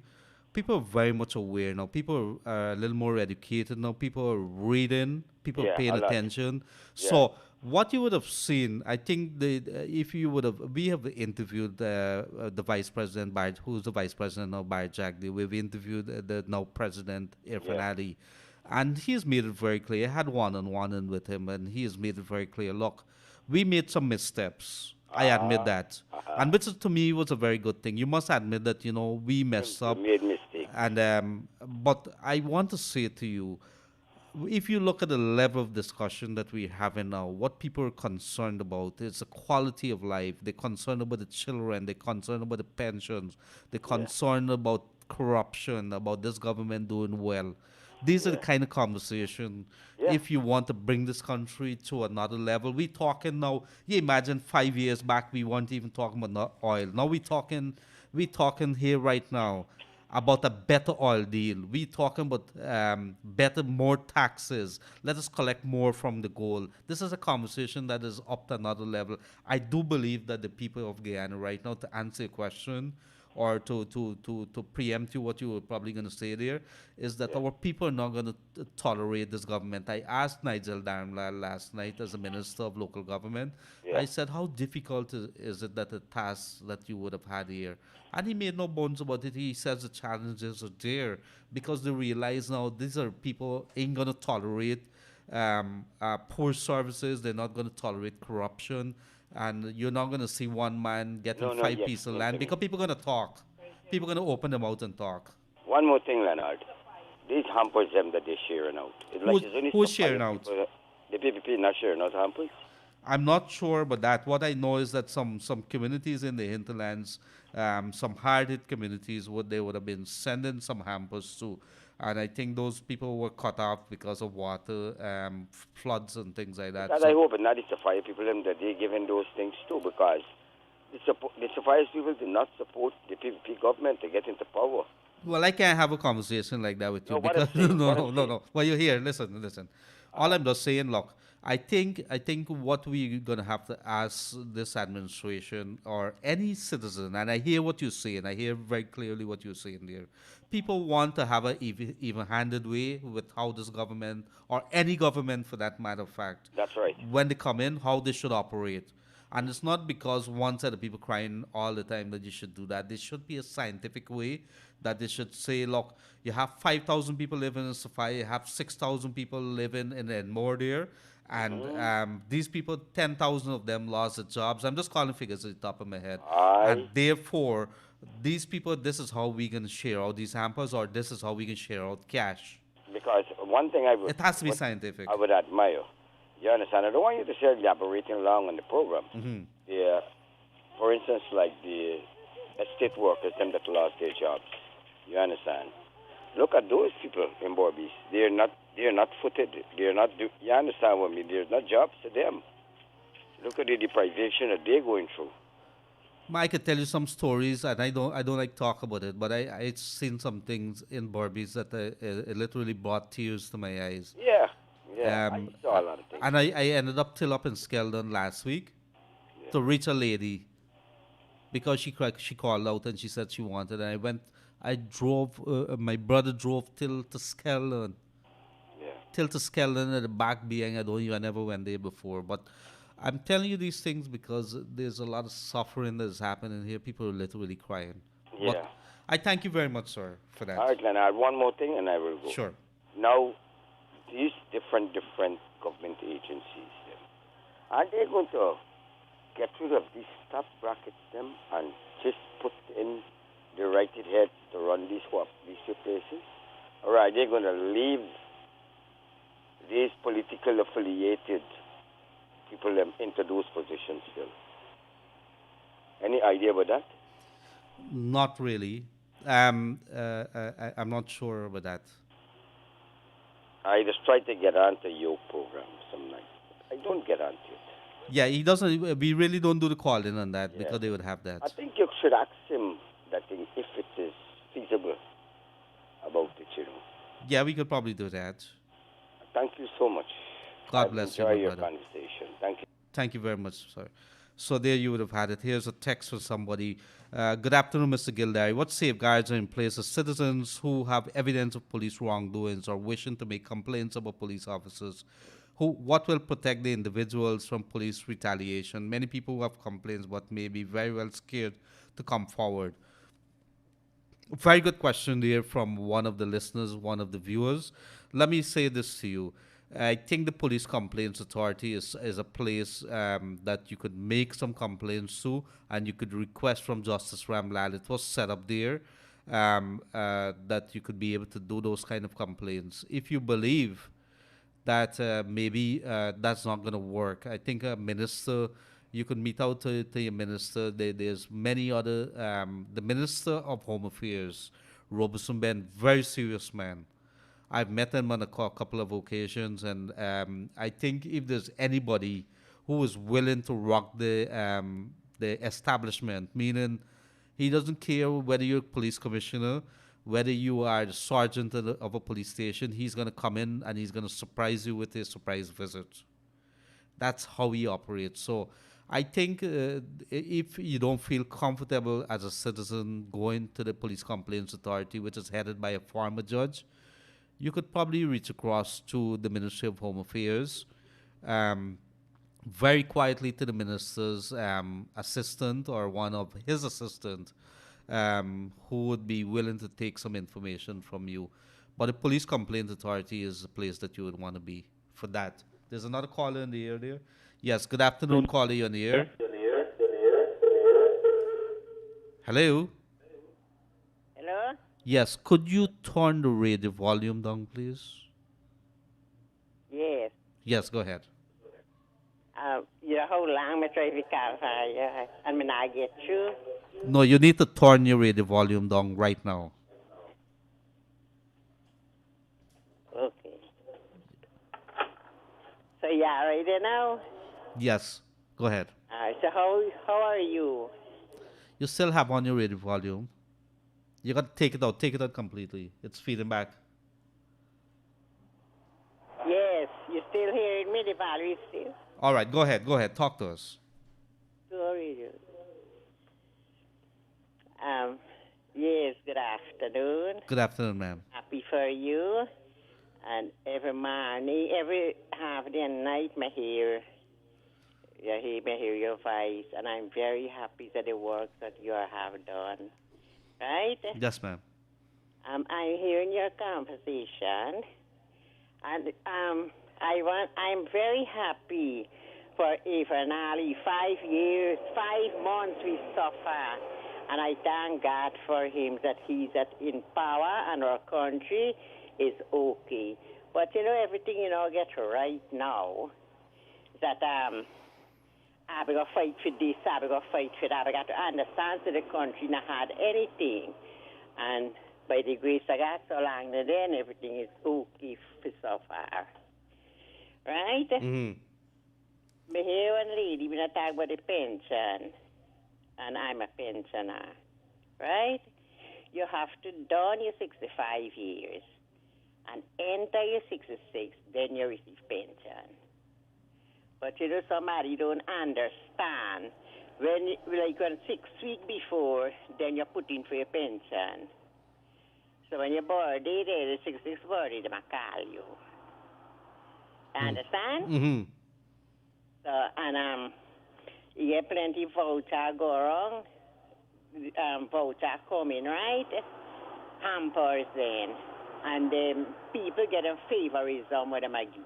Speaker 2: people are very much aware now. People are a little more educated now. People are reading. People are paying attention.
Speaker 9: Yeah.
Speaker 2: So what you would have seen, I think, if you would have, we have interviewed the vice president, who's the vice president now, Jagdi. We've interviewed the now president, Irfan Ali. And he's made it very clear. I had one-on-one with him, and he has made it very clear. Look, we made some missteps. I admit that. And which to me was a very good thing. You must admit that, we messed up.
Speaker 9: We made mistakes.
Speaker 2: And but I want to say to you, if you look at the level of discussion that we're having now, what people are concerned about is the quality of life. They're concerned about the children. They're concerned about the pensions. They're concerned about corruption, about this government doing well. These are the kind of conversation, if you want to bring this country to another level. We talking now, you imagine 5 years back, we weren't even talking about oil. Now we talking here right now about a better oil deal. We talking about better, more taxes. Let us collect more from the gold. This is a conversation that is up to another level. I do believe that the people of Guyana right now, to answer your question, or to preempt you what you were probably going to say there, is that our people are not going to tolerate this government. I asked Nigel Darmla last night as a minister of local government. I said, how difficult is it that the task that you would have had here? And he made no bones about it. He says the challenges are there because they realize now these are people ain't going to tolerate poor services. They're not going to tolerate corruption. And you're not going to see one man getting five pieces of land because people are going to talk. People are going to open their mouth and talk.
Speaker 9: One more thing, Leonard. These hampers them that they're sharing out.
Speaker 2: Who's sharing out?
Speaker 9: The PPP not sharing out hampers.
Speaker 2: I'm not sure about that. What I know is that some communities in the hinterlands, some hard-hit communities, they would have been sending some hampers to, and I think those people were cut off because of water, floods and things like that.
Speaker 9: Because I hope not it's the fire people them that they're giving those things too, because the fire people do not support the PVP government to get into power.
Speaker 2: Well, I can't have a conversation like that with you
Speaker 9: No, what I'm
Speaker 2: because
Speaker 9: saying,
Speaker 2: no,
Speaker 9: what
Speaker 2: no,
Speaker 9: I'm
Speaker 2: no,
Speaker 9: saying.
Speaker 2: no. Well, you're here. Listen. All I'm just saying, look, I think what we're gonna have to ask this administration or any citizen, and I hear what you're saying. I hear very clearly what you're saying there. People want to have a even-handed way with how this government or any government, for that matter of fact,
Speaker 9: That's right.
Speaker 2: when they come in, how they should operate. And it's not because one set of people crying all the time that you should do that. There should be a scientific way that they should say, look, you have 5,000 people living in Sophia, you have 6,000 people living in Enmore there, and these people, 10,000 of them lost their jobs. I'm just calling figures at the top of my head. And therefore, these people, this is how we can share out these hampers, or this is how we can share out cash.
Speaker 9: Because one thing
Speaker 2: It has to be scientific.
Speaker 9: I would admire. You understand? I don't want you to say elaborating along on the program.
Speaker 2: Mm-hmm.
Speaker 9: Yeah, for instance, like the estate workers, them that lost their jobs. You understand? Look at those people in Borbies. They're not footed. They're not. You understand what I mean? There's not jobs to them. Look at the deprivation that they're going through.
Speaker 2: I could tell you some stories, and I don't like talk about it, but I've seen some things in Barbies that it literally brought tears to my eyes.
Speaker 9: Yeah, I saw a lot of things.
Speaker 2: And I ended up till up in Skeldon last week to reach a lady because she called out and she said she wanted, and I drove, my brother drove till to Skeldon.
Speaker 9: Yeah.
Speaker 2: Till to Skeldon at the back being, I never went there before, but I'm telling you these things because there's a lot of suffering that's happening here. People are literally crying.
Speaker 9: Yeah.
Speaker 2: But I thank you very much, sir, for that.
Speaker 9: All right, Leonard, one more thing and I will go.
Speaker 2: Sure.
Speaker 9: Now, these different government agencies, are they going to get rid of these top brackets them and just put in the righted heads to run these two places? Or are they going to leave these political affiliated people into those positions still? Any idea about that?
Speaker 2: Not really. I'm not sure about that.
Speaker 9: I just tried to get onto your program some nights. I don't get onto it.
Speaker 2: Yeah, he doesn't. We really don't do the calling on that because they would have that.
Speaker 9: I think you should ask him that thing if it is feasible about it, you know.
Speaker 2: Yeah, we could probably do that.
Speaker 9: Thank you so much.
Speaker 2: God bless you, my
Speaker 9: enjoy your
Speaker 2: brother.
Speaker 9: conversation. Thank you.
Speaker 2: Thank you very much, sir. So there you would have had it. Here's a text from somebody. Good afternoon, Mr. Gildarie. What safeguards are in place for citizens who have evidence of police wrongdoings or wishing to make complaints about police officers? What will protect the individuals from police retaliation? Many people who have complaints but may be very well scared to come forward. Very good question there from one of the listeners, one of the viewers. Let me say this to you. I think the Police Complaints Authority is a place that you could make some complaints to, and you could request from Justice Ramlal. It was set up there that you could be able to do those kind of complaints. If you believe that maybe that's not going to work, I think a minister, you could meet out to your minister. There's many other, the Minister of Home Affairs, Robertson Ben, very serious man. I've met him on a couple of occasions, and I think if there's anybody who is willing to rock the establishment, meaning he doesn't care whether you're a police commissioner, whether you are the sergeant of a police station, he's going to come in and he's going to surprise you with a surprise visit. That's how he operates. So I think if you don't feel comfortable as a citizen going to the Police Complaints Authority, which is headed by a former judge, you could probably reach across to the Ministry of Home Affairs, very quietly to the minister's assistant or one of his assistant, who would be willing to take some information from you. But the Police Complaints Authority is a place that you would want to be for that. There's another caller in the air there. Yes, good afternoon, caller, you're in the air. Hello?
Speaker 10: Hello?
Speaker 2: Yes, could you turn the radio volume down, please?
Speaker 10: Yes.
Speaker 2: Yes, go ahead.
Speaker 10: You know how long I try to clarify, and when I get through.
Speaker 2: No, you need to turn your radio volume down right now.
Speaker 10: Okay. So yeah, right there now.
Speaker 2: Yes, go ahead.
Speaker 10: So how are you?
Speaker 2: You still have on your radio volume. You got to take it out. Take it out completely. It's feeding back.
Speaker 10: Yes, you still hearing me? The value is still.
Speaker 2: All right, go ahead. Go ahead. Talk to us.
Speaker 10: Sorry. Yes, good afternoon.
Speaker 2: Good afternoon, ma'am.
Speaker 10: Happy for you. And every morning, every half day and night, I hear your voice, and I'm very happy that the work that you have done. Right?
Speaker 2: Yes, ma'am.
Speaker 10: I'm hearing your conversation, and I'm very happy for Evanali. 5 years, 5 months we suffer, and I thank God for him that he's in power and our country is okay. But everything get right now. That I going to fight for this, I going to fight for that. I got to understand that the country not had anything. And by the grace of God, so long then everything is okay for so far. Right?
Speaker 2: Mm-hmm.
Speaker 10: Me hear one lady when I talk about the pension, and I'm a pensioner. Right? You have to done your 65 years and enter your 66, then you receive pension. But somebody don't understand. When 6 weeks before, then you're put in for your pension. So when your birthday, the 66th birthday, they might call you. Understand?
Speaker 2: Mm-hmm.
Speaker 10: So, and you get plenty voucher go around. Voucher coming, right? Hampers then. And then people get a favorism with them again.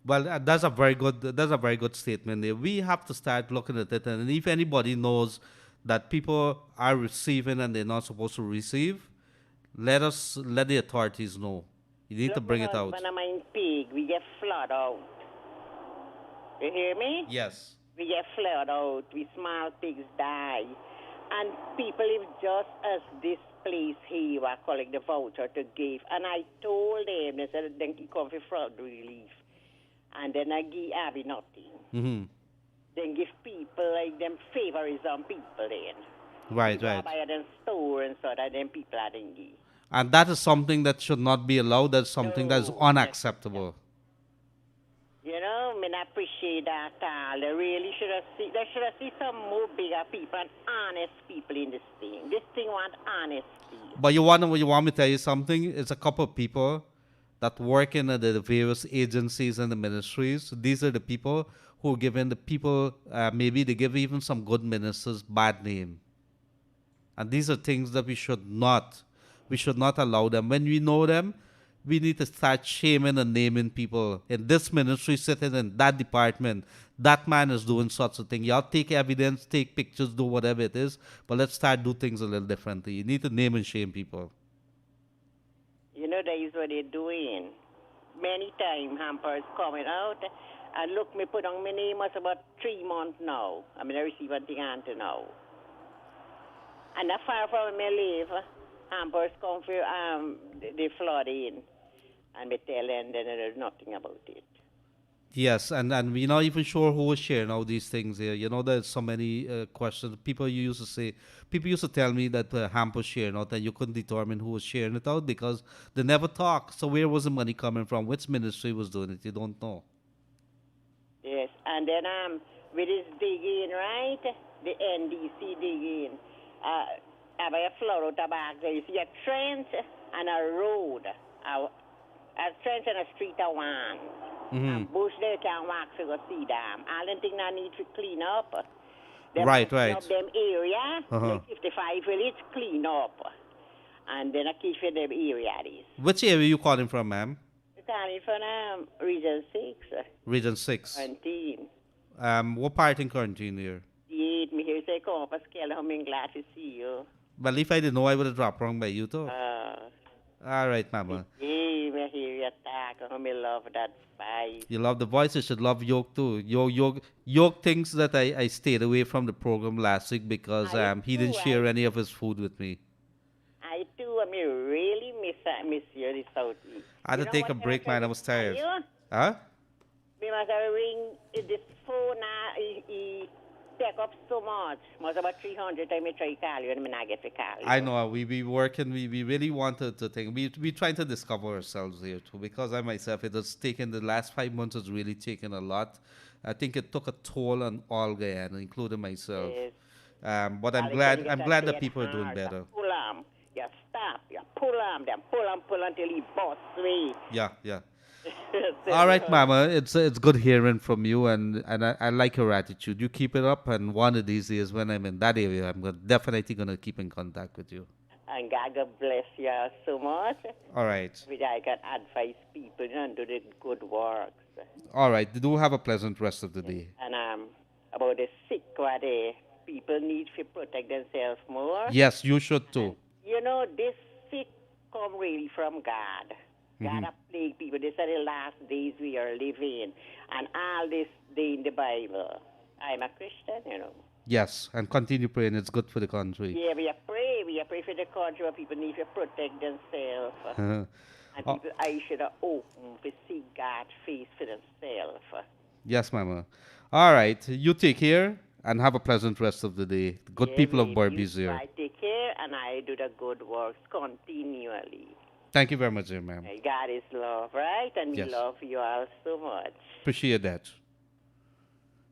Speaker 2: Well, that's a very good statement there. We have to start looking at it, and if anybody knows that people are receiving and they're not supposed to receive, let the authorities know. You need to bring it out.
Speaker 10: When I'm in pig, we get flood out. You hear me?
Speaker 2: Yes.
Speaker 10: We get flood out. We small pigs die, and people live just as this place here. I collect the voucher to give, and I told them they said they can come for flood relief. And then I give Abby nothing.
Speaker 2: Mm-hmm.
Speaker 10: Then give people like them favorism people then.
Speaker 2: Right.
Speaker 10: Buy them store and so that them people are then give.
Speaker 2: And that is something that should not be allowed. That's something that is unacceptable.
Speaker 10: Me not appreciate that all. They really should have seen some more bigger people and honest people in this thing. This thing want honesty.
Speaker 2: But you want me to tell you something? It's a couple of people that work in the various agencies and the ministries. These are the people who are giving the people, maybe they give even some good ministers bad name. And these are things that we should not allow them. When we know them, we need to start shaming and naming people. In this ministry, sitting in that department, that man is doing such a thing. Y'all take evidence, take pictures, do whatever it is, but let's start do things a little differently. You need to name and shame people.
Speaker 10: That is what they're doing. Many times, hampers coming out, and look, me put on my name was about 3 months now. I receive a thing until now. And that far from me live, hampers come for the flooding, and me tell them then there's nothing about it.
Speaker 2: Yes, and we're not even sure who is sharing all these things here. There's so many questions. People used to tell me that Hamper sharing out, and you couldn't determine who was sharing it out because they never talk. So where was the money coming from? Which ministry was doing it? You don't know.
Speaker 10: Yes, and then with this digging, right? The NDC digging. About a flood out the back there, you see a trench and a road. A trench and a street of one.
Speaker 2: Mm-hmm.
Speaker 10: And bush there can walk to go see them. All them things that need to clean up.
Speaker 2: Right.
Speaker 10: Up them area, like 55 village, clean up. And then I keep for them area this.
Speaker 2: Which area are you calling from, ma'am?
Speaker 10: I'm calling from Region 6.
Speaker 2: Region 6.
Speaker 10: Quarantine.
Speaker 2: What part in quarantine here?
Speaker 10: Yeah, me here say come up a scale. I'm glad to see you.
Speaker 2: Well, if I didn't know, I would have dropped wrong by you too. All right, mama.
Speaker 10: Yeah, me hear you talk. me love that spice.
Speaker 2: You love the voice. You should love Yoke too. Yoke thinks that I stayed away from the program last week because he didn't share any of his food with me.
Speaker 10: I too. I mean, really miss you the Southeast.
Speaker 2: I had to take a break, man. I was tired. Huh?
Speaker 10: Me must ring this phone. He take up so much. Must about 300 times I try call you and I not get to call you.
Speaker 2: I know. We working. We really wanted to think. We trying to discover ourselves here too. Because I myself, it has taken the last 5 months has really taken a lot. I think it took a toll on all Guyana, including myself.
Speaker 10: Yes.
Speaker 2: But I'm glad that people are doing better.
Speaker 10: Pull them. You stop. You pull them. Then pull until he bust away.
Speaker 2: Yeah. All right, Mama. It's good hearing from you, and I like your attitude. You keep it up, and one of these days when I'm in that area, I'm definitely gonna keep in contact with you.
Speaker 10: And God bless you so much.
Speaker 2: All right.
Speaker 10: Which I can advise people and do the good works.
Speaker 2: All right. Do have a pleasant rest of the day.
Speaker 10: And about the sick, what the people need to protect themselves more.
Speaker 2: Yes, you should too.
Speaker 10: You know, this sick come really from God. God have plagued people. These are the last days we are living. And all this day in the Bible. I'm a Christian, you know.
Speaker 2: Yes, and continue praying. It's good for the country.
Speaker 10: Yeah, we pray. We pray for the country where people need to protect themselves. And people, I should have open to see God's face for themselves.
Speaker 2: Yes, Mama. All right. You take care and have a pleasant rest of the day. Good people of Burbies here.
Speaker 10: I take care and I do the good works continually.
Speaker 2: Thank you very much, dear ma'am.
Speaker 10: God is love, right? And we love you all so much.
Speaker 2: Appreciate that.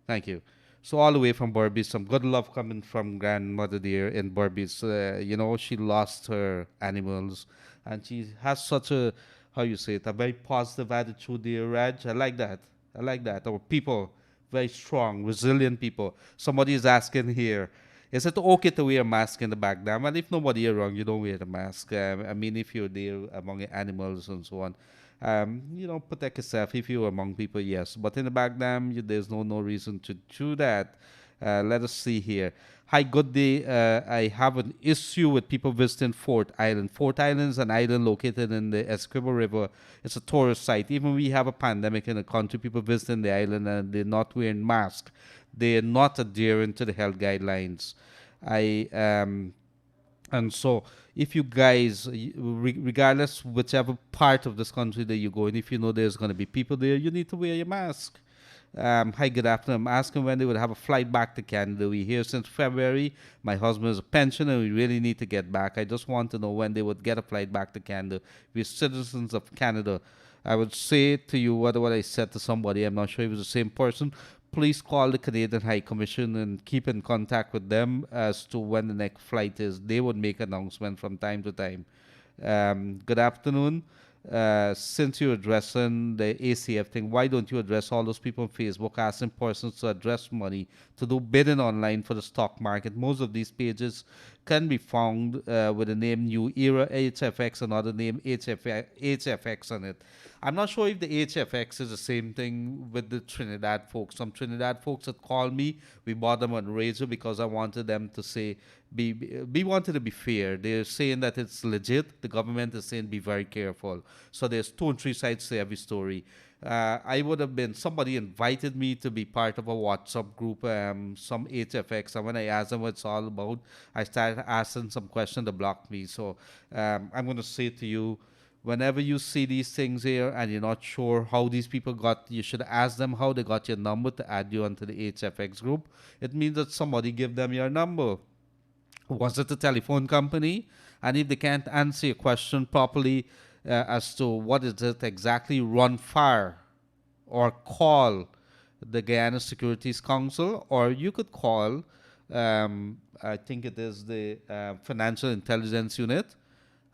Speaker 2: Thank you. So all the way from Burbies, some good love coming from grandmother dear in Burbies. You know, she lost her animals, and she has such a, how you say it, a very positive attitude, dear Raj. I like that. Our people, very strong, resilient people. Somebody is asking here, is it okay to wear a mask in the Baghdad? And if nobody around, you don't wear the mask. I mean, if you're there among animals and so on, you know, protect yourself. If you're among people, yes. But in the Baghdad, there's no reason to do that. Let us see here. Hi, good day. I have an issue with people visiting Fort Island. Fort Island is an island located in the Essequibo River. It's a tourist site. Even we have a pandemic in the country, people visiting the island and they're not wearing masks. They're not adhering to the health guidelines. And so if you guys, regardless whichever part of this country that you go in, if you know there's going to be people there, you need to wear your mask. Hi, good afternoon. I'm asking when they would have a flight back to Canada. We're here since February. My husband is a pensioner. We really need to get back. I just want to know when they would get a flight back to Canada. We're citizens of Canada. I would say to you what I said to somebody. I'm not sure if it was the same person. Please call the Canadian High Commission and keep in contact with them as to when the next flight is. They would make announcement from time to time. Good afternoon. Since you're addressing the ACF thing, why don't you address all those people on Facebook asking persons to address money to do bidding online for the stock market? Most of these pages can be found with the name New Era HFX, another name HFX on it. I'm not sure if the HFX is the same thing with the Trinidad folks. Some Trinidad folks that called me, we bought them on Razor because I wanted them to say, we wanted to be fair. They're saying that it's legit. The government is saying be very careful. So there's 2 and 3 sides to every story. I would have been, somebody invited me to be part of a WhatsApp group, some HFX, and when I asked them what it's all about, I started asking some questions to block me. So I'm going to say to you, whenever you see these things here and you're not sure how these people you should ask them how they got your number to add you onto the HFX group. It means that somebody gave them your number. Was it a telephone company? And if they can't answer your question properly as to what is it exactly, run far or call the Guyana Securities Council, or you could call, I think it is the Financial Intelligence Unit,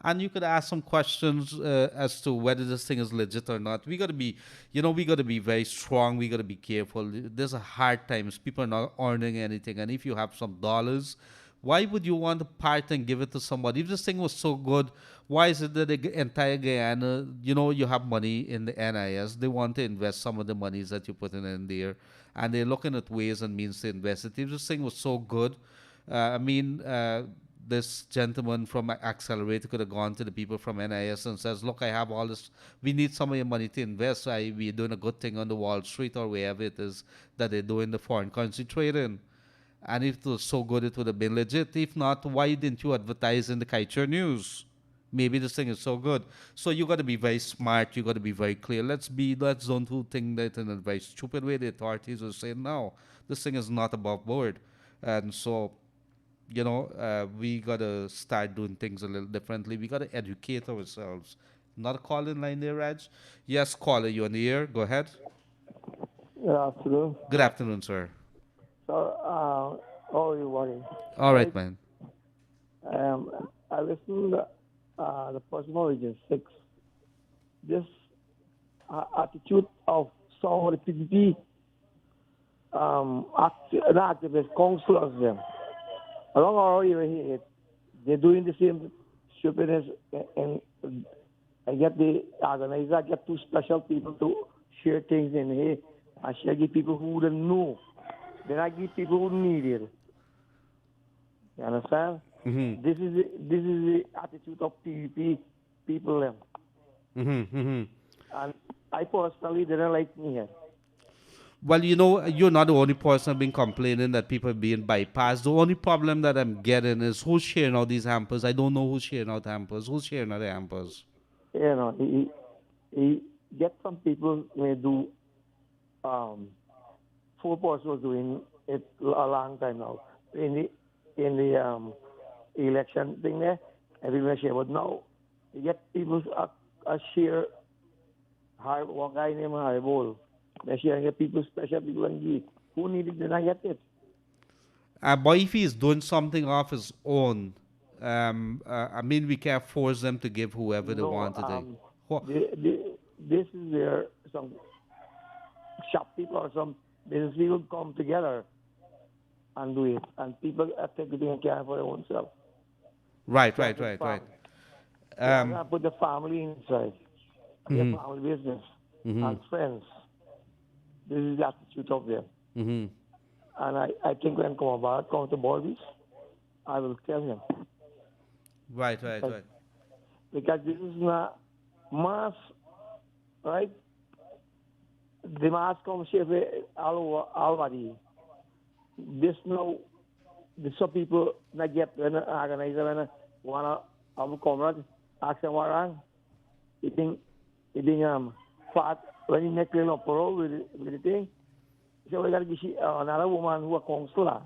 Speaker 2: and you could ask some questions as to whether this thing is legit or not. We got to be, we got to be very strong. We got to be careful. There's a hard times. People are not earning anything. And if you have some dollars, why would you want to part and give it to somebody? If this thing was so good, why is it that the entire Guyana, you have money in the NIS, they want to invest some of the monies that you put in there, and they're looking at ways and means to invest it. If this thing was so good, this gentleman from Accelerator could have gone to the people from NIS and says, look, I have all this. We need some of your money to invest. We're doing a good thing on the Wall Street or wherever it is that they're doing the foreign currency trading. And if it was so good, it would have been legit. If not, why didn't you advertise in the Kaieteur news? Maybe this thing is so good. So you got to be very smart. You got to be very clear. Let's don't do things that in a very stupid way. The authorities will say, no, this thing is not above board. And so, we got to start doing things a little differently. We got to educate ourselves. Not a call in line there, Raj? Yes, caller, you on the air. Go ahead.
Speaker 11: Good afternoon.
Speaker 2: Good afternoon, sir.
Speaker 11: So, how are you, buddy?
Speaker 2: All right, man.
Speaker 11: I listened to the person who is in 6. This attitude of some of the PPP activist counselors, them. Along our area, they're doing the same stupidness, and get the organizer, get 2 special people to share things in here, and share give people who wouldn't know. Then I give people who need it. You understand?
Speaker 2: Mm-hmm.
Speaker 11: This is the attitude of PvP people.
Speaker 2: Mm-hmm. Mm-hmm.
Speaker 11: And I personally didn't like me here.
Speaker 2: Well, you're not the only person been complaining that people are being bypassed. The only problem that I'm getting is who's sharing out these hampers. I don't know who's sharing out hampers. Who's sharing out the hampers?
Speaker 11: He get some people may do 4 persons was doing it a long time now. In the election thing there, everyone share. But now you get people share one guy named Harry Bowl. They're sharing people, special people and give. Who needed it, I get it.
Speaker 2: But if he's doing something of his own, we can't force them to give whoever they want to.
Speaker 11: This is where some shop people or some business people come together and do it. And people are taking care for their own self.
Speaker 2: Right.
Speaker 11: Put the family inside. Their family business and friends. This is the attitude of them.
Speaker 2: Mm-hmm.
Speaker 11: And I think when come to Bobby's, I will tell him.
Speaker 2: Right.
Speaker 11: Because this is not mass, right? The mass comes here all over. This now, some people not get when an organizer when wanna have a comrade, ask them what wrong. He think fat when he make clean up with the thing. So we gotta give another woman who a counselor.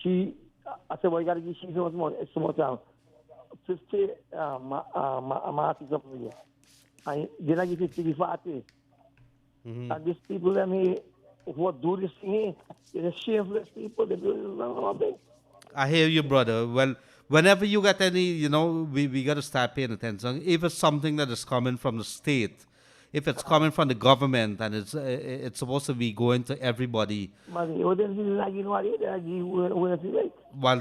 Speaker 11: I said, well, you gotta give she so much time. 50 masses of here. And then I give 50 40. And these people them here who do this thing, they're shameless people. They do nothing.
Speaker 2: I hear you, brother. Well, whenever you get any, we got to start paying attention. If it's something that is coming from the state, if it's coming from the government, and it's supposed to be going to everybody. Well,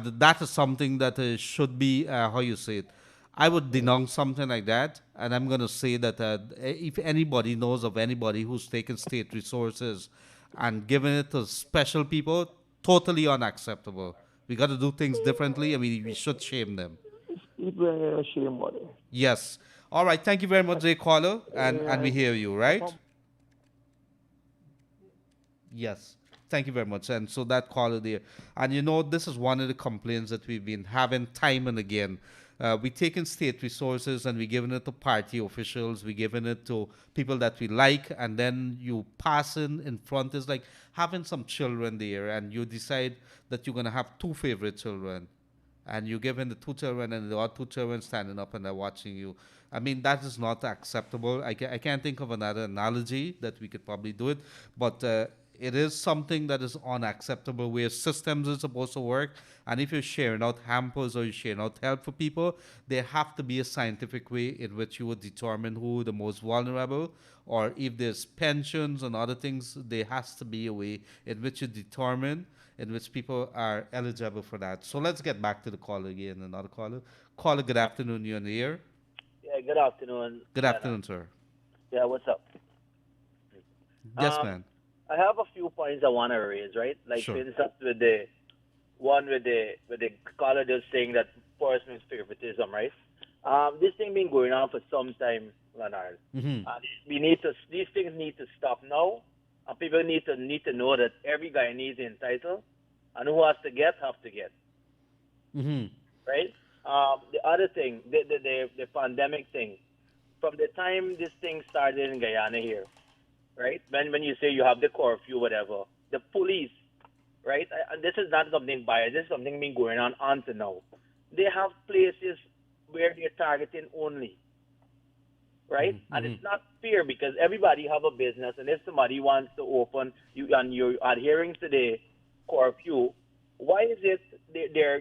Speaker 2: that is something that should be, how you say it. I would denounce something like that, and I'm going to say that if anybody knows of anybody who's taken state resources and given it to special people, totally unacceptable. We got to do things differently. We should shame them.
Speaker 11: People are ashamed of it.
Speaker 2: Yes. All right. Thank you very much, Jay Caller, and we hear you, right? Yes. Thank you very much. And so that caller there. And this is one of the complaints that we've been having time and again. We're taking state resources and we're giving it to party officials. We're giving it to people that we like. And then you pass in front. It's like having some children there and you decide that you're going to have 2 favorite children. And you're giving the 2 children and the other 2 children standing up and they're watching you. That is not acceptable. I can't think of another analogy that we could probably do it. But it is something that is unacceptable where systems are supposed to work. And if you're sharing out hampers or you're sharing out help for people, there have to be a scientific way in which you would determine who are the most vulnerable. Or if there's pensions and other things, there has to be a way in which you determine in which people are eligible for that. So let's get back to the caller again, another caller. Caller, good afternoon, you're on the air.
Speaker 12: Yeah, good afternoon.
Speaker 2: Good afternoon, sir.
Speaker 12: Yeah, what's up?
Speaker 2: Yes, man.
Speaker 12: I have a few points I want to raise, right? Like,
Speaker 2: sure.
Speaker 12: For instance, with the One with the caller just saying that personal favoritism, right? This thing been going on for some time, Leonard.
Speaker 2: Mm-hmm.
Speaker 12: And these things need to stop now, and people need to know that every guy needs entitled, and who has to get have to get,
Speaker 2: Mm-hmm.
Speaker 12: right? The other thing, the pandemic thing, from the time this thing started in Guyana here, right? When you say you have the curfew, whatever, the police, right? And this is not something biased. This is something been going on until now. They have places where they're targeting only, right?
Speaker 2: Mm-hmm.
Speaker 12: And it's not fair because everybody have a business, and if somebody wants to open you and you're adhering to the curfew, why is it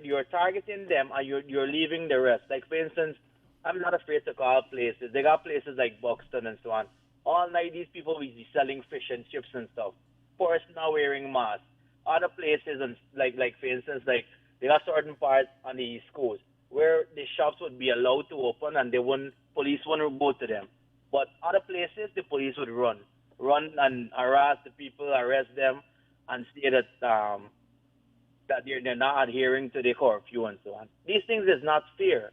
Speaker 12: you're targeting them and you're leaving the rest? Like for instance, I'm not afraid to call places. They got places like Buxton and so on. All night these people will be selling fish and chips and stuff. First now wearing masks. Other places and like for instance like they got certain parts on the East Coast where the shops would be allowed to open and police wouldn't go to them. But other places the police would run and harass the people, arrest them, and say that they're not adhering to the curfew and so on. These things is not fair.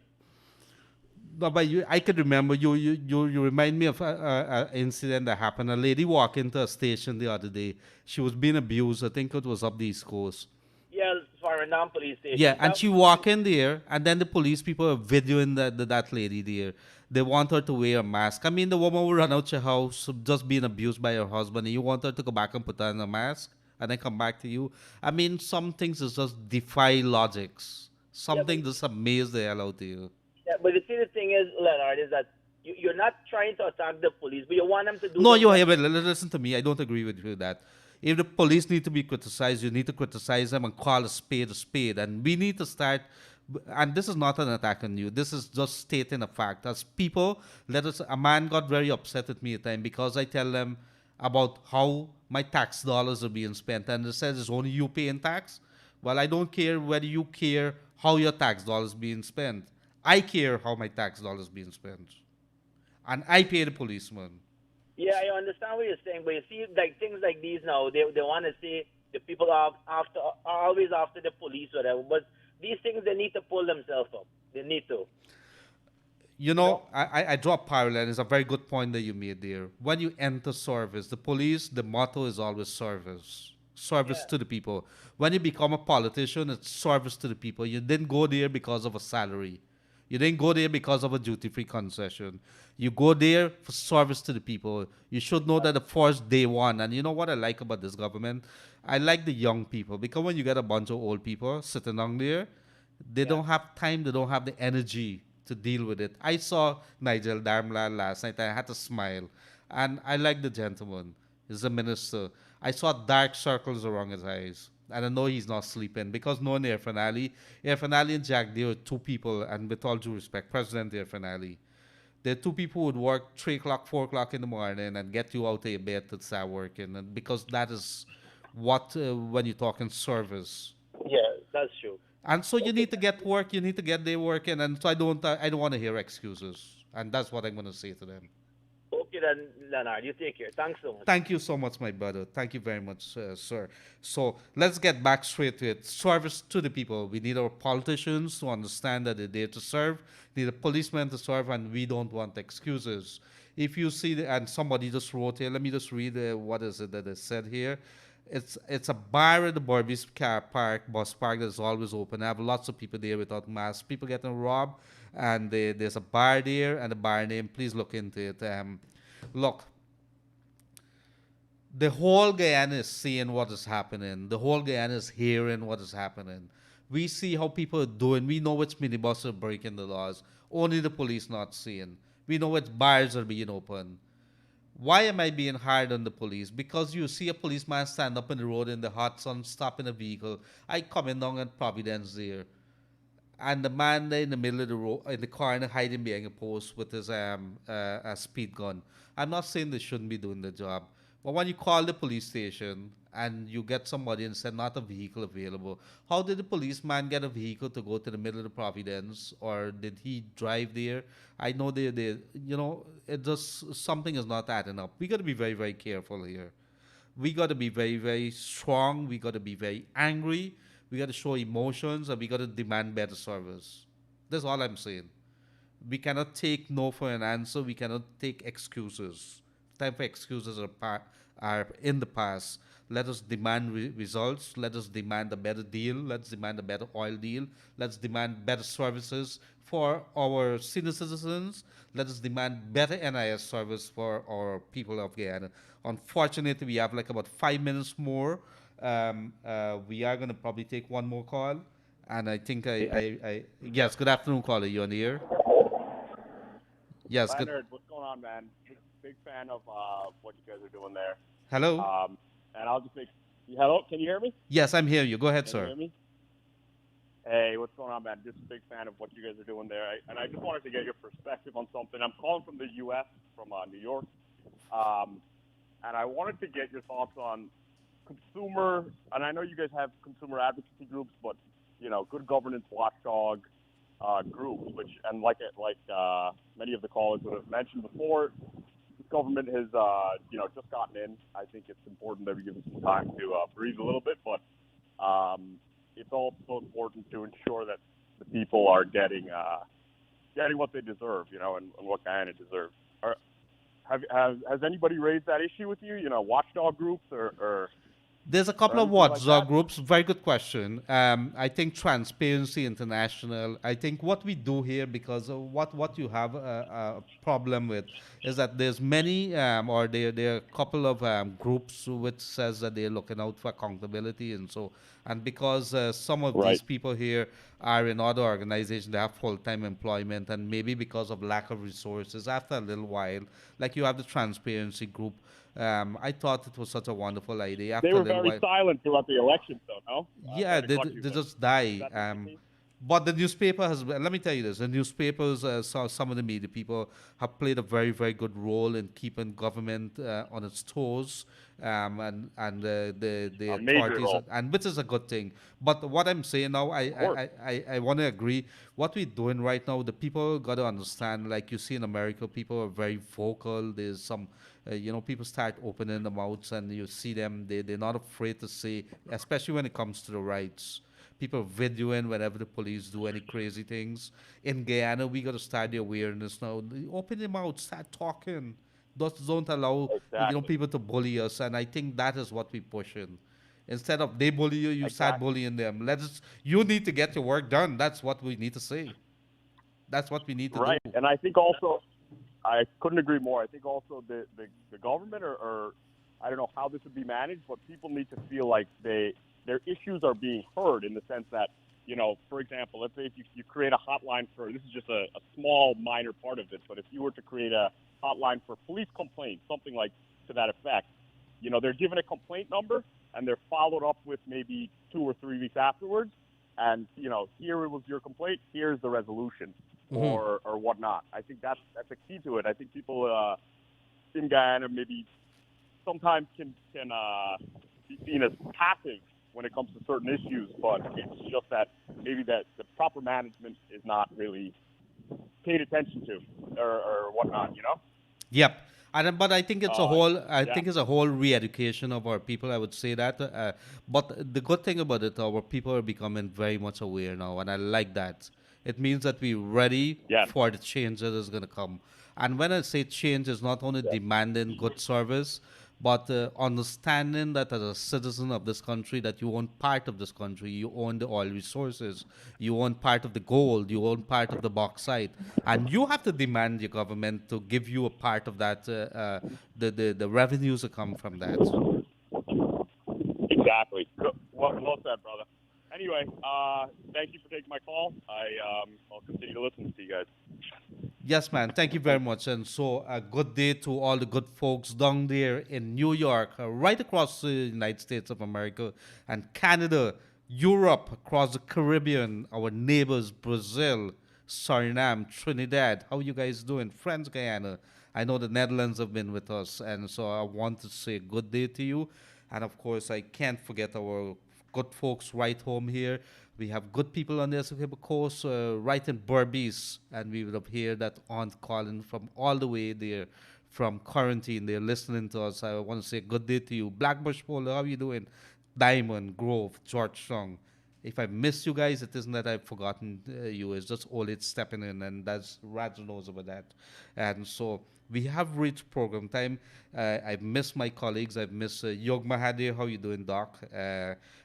Speaker 2: No, but I could remember you remind me of an incident that happened. A lady walked into a station the other day. She was being abused. I think it was up the East Coast.
Speaker 12: Yeah, for a non-police station.
Speaker 2: Yeah, and she walked in there, and then the police people are videoing that lady there. They want her to wear a mask. I mean, the woman will run out your house just being abused by her husband, and you want her to go back and put on a mask and then come back to you. I mean, some things is just defy logics. Something just amaze the hell out of you.
Speaker 12: Yeah, but the thing is, Leonard, is that you're not trying to attack the police, but you want them to do.
Speaker 2: No, listen to me. I don't agree with you that. If the police need to be criticized, you need to criticize them and call a spade, and we need to start. And this is not an attack on you. This is just stating a fact. As people, a man got very upset at me at time because I tell them about how my tax dollars are being spent, and it says it's only you paying tax. Well, I don't care whether you care how your tax dollars being spent. I care how my tax dollars being spent, and I pay the policeman.
Speaker 12: Yeah, I understand what you're saying, but you see, like things like these now, they want to say the people are always after the police or whatever. But these things they need to pull themselves up. They need to.
Speaker 2: You know, I draw a parallel. It's a very good point that you made there. When you enter service, the police, the motto is always service. Service to the people. When you become a politician, it's service to the people. You didn't go there because of a salary. You didn't go there because of a duty-free concession. You go there for service to the people. You should know that the first day one, and you know what I like about this government? I like the young people, because when you get a bunch of old people sitting down there, they don't have time, they don't have the energy to deal with it. I saw Nigel Darmla last night. I had to smile. And I like the gentleman. He's a minister. I saw dark circles around his eyes. And I know he's not sleeping because knowing Irfan Ali and Jack, they were two people, and with all due respect, President Irfan Ali, they're two people who would work 3 o'clock, 4 o'clock in the morning and get you out of your bed to start working. And because that is what, when you're talking service.
Speaker 12: Yeah, that's true.
Speaker 2: And so you need to get work, you need to get there working. And so I don't want to hear excuses. And that's what I'm going to say to them.
Speaker 12: Okay then, Leonard, you take care. Thanks so much.
Speaker 2: Thank you so much, my brother. Thank you very much, sir. So let's get back straight to it. Service to the people. We need our politicians to understand that they're there to serve. We need a policeman to serve, and we don't want excuses. If you see, and somebody just wrote here, let me just read what is it that is said here. It's a bar at the Barbies car park, bus park that's always open. I have lots of people there without masks. People getting robbed, and there's a bar there, and the bar name, please look into it. Look, the whole Guyana is seeing what is happening. The whole Guyana is hearing what is happening. We see how people are doing. We know which minibus are breaking the laws. Only the police not seeing. We know which bars are being open. Why am I being hard on the police? Because you see a policeman stand up in the road in the hot sun, stopping a vehicle. I coming down at Providence there, and the man there in the middle of the road, in the corner, hiding behind a post with his a speed gun. I'm not saying they shouldn't be doing the job, but when you call the police station and you get somebody and said not a vehicle available, how did the policeman get a vehicle to go to the middle of the Providence, or did he drive there? I know they it just, something is not adding up. We got to be very, very careful here. We got to be very, very strong. We got to be very angry. we got to show emotions, and we got to demand better service. That's all I'm saying. We cannot take no for an answer. We cannot take excuses. Time for excuses are in the past. Let us demand results. Let us demand a better deal. Let's demand a better oil deal. Let's demand better services for our senior citizens. Let us demand better NIS service for our people of Guyana. Unfortunately, we have like about 5 minutes more. We are going to probably take one more call. And I think yes, good afternoon, caller. You on the air? Yes, good.
Speaker 13: Leonard, what's going on, man? Big fan of what you guys are doing there.
Speaker 2: Hello?
Speaker 13: And I'll just make. Hello, can you hear me?
Speaker 2: Yes, I'm hearing you. Go ahead,
Speaker 13: Can
Speaker 2: sir.
Speaker 13: you hear me? Hey, what's going on, man? Just a big fan of what you guys are doing there. And I just wanted to get your perspective on something. I'm calling from the U.S., from New York. And I wanted to get your thoughts on consumer, and I know you guys have consumer advocacy groups, but, good governance watchdog groups, which, and like many of the callers would have mentioned before, this government has, just gotten in. I think it's important that we give them some time to breathe a little bit, but it's also important to ensure that the people are getting what they deserve, and what Guyana deserves. Has anybody raised that issue with you? Watchdog groups or
Speaker 2: There's a couple of
Speaker 13: anything like
Speaker 2: watchdog
Speaker 13: that?
Speaker 2: groups. Very good question. I think Transparency International. I think what we do here, because what you have a problem with, is that there's many or there are a couple of groups which says that they're looking out for accountability, and because some of these
Speaker 13: Right.
Speaker 2: people here are in other organizations, they have full-time employment, and maybe because of lack of resources, after a little while, like you have the Transparency group. I thought it was such a wonderful idea. After
Speaker 13: They
Speaker 2: a
Speaker 13: were
Speaker 2: little
Speaker 13: very
Speaker 2: while,
Speaker 13: silent throughout the election, though, no?
Speaker 2: yeah,
Speaker 13: Sorry to
Speaker 2: they,
Speaker 13: cut you,
Speaker 2: they
Speaker 13: but
Speaker 2: just die.
Speaker 13: is that the case?
Speaker 2: But the newspaper has, let me tell you this, the newspapers, some of the media people have played a very, very good role in keeping government on its toes, and the
Speaker 13: A major
Speaker 2: authorities,
Speaker 13: role.
Speaker 2: and which is a good thing. But what I'm saying now,
Speaker 13: Of course.
Speaker 2: I want to agree. What we're doing right now, the people got to understand, like you see in America, people are very vocal. There's some, people start opening their mouths, and you see them, they're not afraid to say, especially when it comes to the rights. People videoing whenever the police do any crazy things. In Guyana, we got to start the awareness now. Open your mouth, start talking. Don't allow
Speaker 13: Exactly.
Speaker 2: people to bully us. And I think that is what we're pushing. Instead of they bully you, you start
Speaker 13: Exactly.
Speaker 2: bullying them. You need to get your work done. That's what we need to say. That's what we need to do.
Speaker 13: Right. And I think also, I couldn't agree more. I think also the government or I don't know how this would be managed, but people need to feel like their issues are being heard in the sense that, for example, let's say if you create a hotline for, this is just a small minor part of this, but if you were to create a hotline for police complaints, something like to that effect, they're given a complaint number and they're followed up with maybe 2 or 3 weeks afterwards. And, here it was your complaint, here's the resolution or whatnot. I think that's a key to it. I think people in Guyana maybe sometimes can be seen as passive when it comes to certain issues, but it's just that maybe that the proper management is not really paid attention to or whatnot,
Speaker 2: Yep. But I think it's a whole. I
Speaker 13: yeah.
Speaker 2: think it's a whole re-education of our people. I would say that. But the good thing about it, our people are becoming very much aware now, and I like that. It means that we're ready
Speaker 13: Yes.
Speaker 2: for the change that is going to come. And when I say change, is not only demanding good service, but understanding that as a citizen of this country, that you own part of this country, you own the oil resources, you own part of the gold, you own part of the bauxite, and you have to demand your government to give you a part of that, the revenues that come from that.
Speaker 13: Exactly. Well said, brother. Anyway, thank you for taking my call. I'll continue to listen to you guys.
Speaker 2: Yes, man. Thank you very much. And so, a good day to all the good folks down there in New York, right across the United States of America, and Canada, Europe, across the Caribbean, our neighbors, Brazil, Suriname, Trinidad. How you guys doing? Friends, Guyana. I know the Netherlands have been with us, and so I want to say good day to you. And of course, I can't forget our good folks right home here. We have good people on the Essequibo Coast, right in Berbice, and we would have heard that aunt calling from all the way there from quarantine. They're listening to us. I want to say good day to you. Blackbush Polo, how you doing? Diamond, Grove, Georgetown. If I miss you guys, it isn't that I've forgotten you. It's just all it's stepping in, and that's Raj knows about that. And so we have reached program time. I've missed my colleagues. I've missed Yog Mahadir. How you doing, Doc?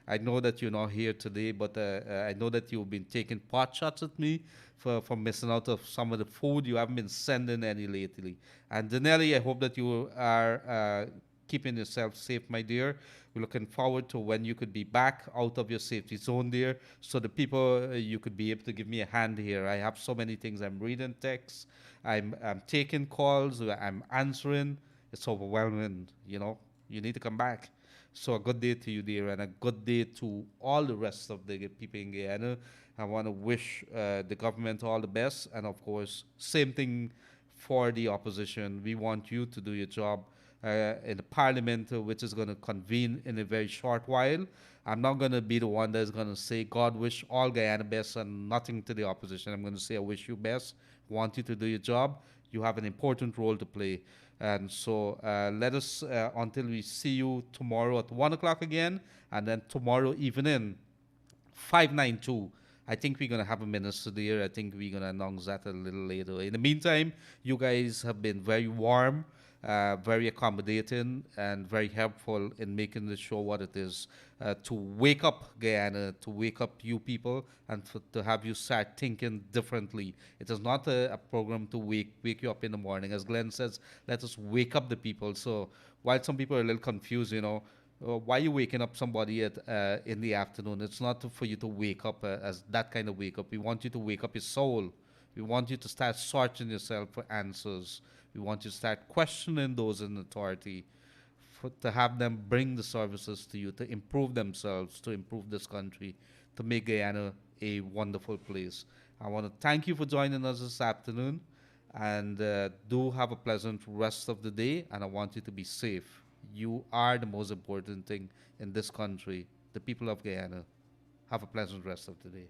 Speaker 2: I know that you're not here today, but I know that you've been taking pot shots at me for missing out of some of the food. You haven't been sending any lately. And Danelli, I hope that you are keeping yourself safe, my dear. We're looking forward to when you could be back out of your safety zone there, so the people you could be able to give me a hand here. I have so many things. I'm reading texts, I'm taking calls, I'm answering. It's overwhelming, you know. You need to come back. So a good day to you, dear, and a good day to all the rest of the people in Guyana. I want to wish the government all the best, and of course, same thing for the opposition. We want you to do your job in the parliament, which is going to convene in a very short while. I'm not going to be the one that's going to say, God wish all Guyana best and nothing to the opposition. I'm going to say, I wish you best, want you to do your job. You have an important role to play. And so let us, until we see you tomorrow at 1 o'clock again, and then tomorrow evening, 592. I think we're going to have a minister there. I think we're going to announce that a little later. In the meantime, you guys have been very warm, very accommodating, and very helpful in making the show what it is. To wake up Guyana, to wake up you people, and to have you start thinking differently. It is not a program to wake you up in the morning. As Glenn says, let us wake up the people. So while some people are a little confused, you know, why are you waking up somebody at in the afternoon? It's not for you to wake up as that kind of wake up. We want you to wake up your soul. We want you to start searching yourself for answers. We want you to start questioning those in authority, to have them bring the services to you, to improve themselves, to improve this country, to make Guyana a wonderful place. I want to thank you for joining us this afternoon, and do have a pleasant rest of the day, and I want you to be safe. You are the most important thing in this country, the people of Guyana. Have a pleasant rest of the day.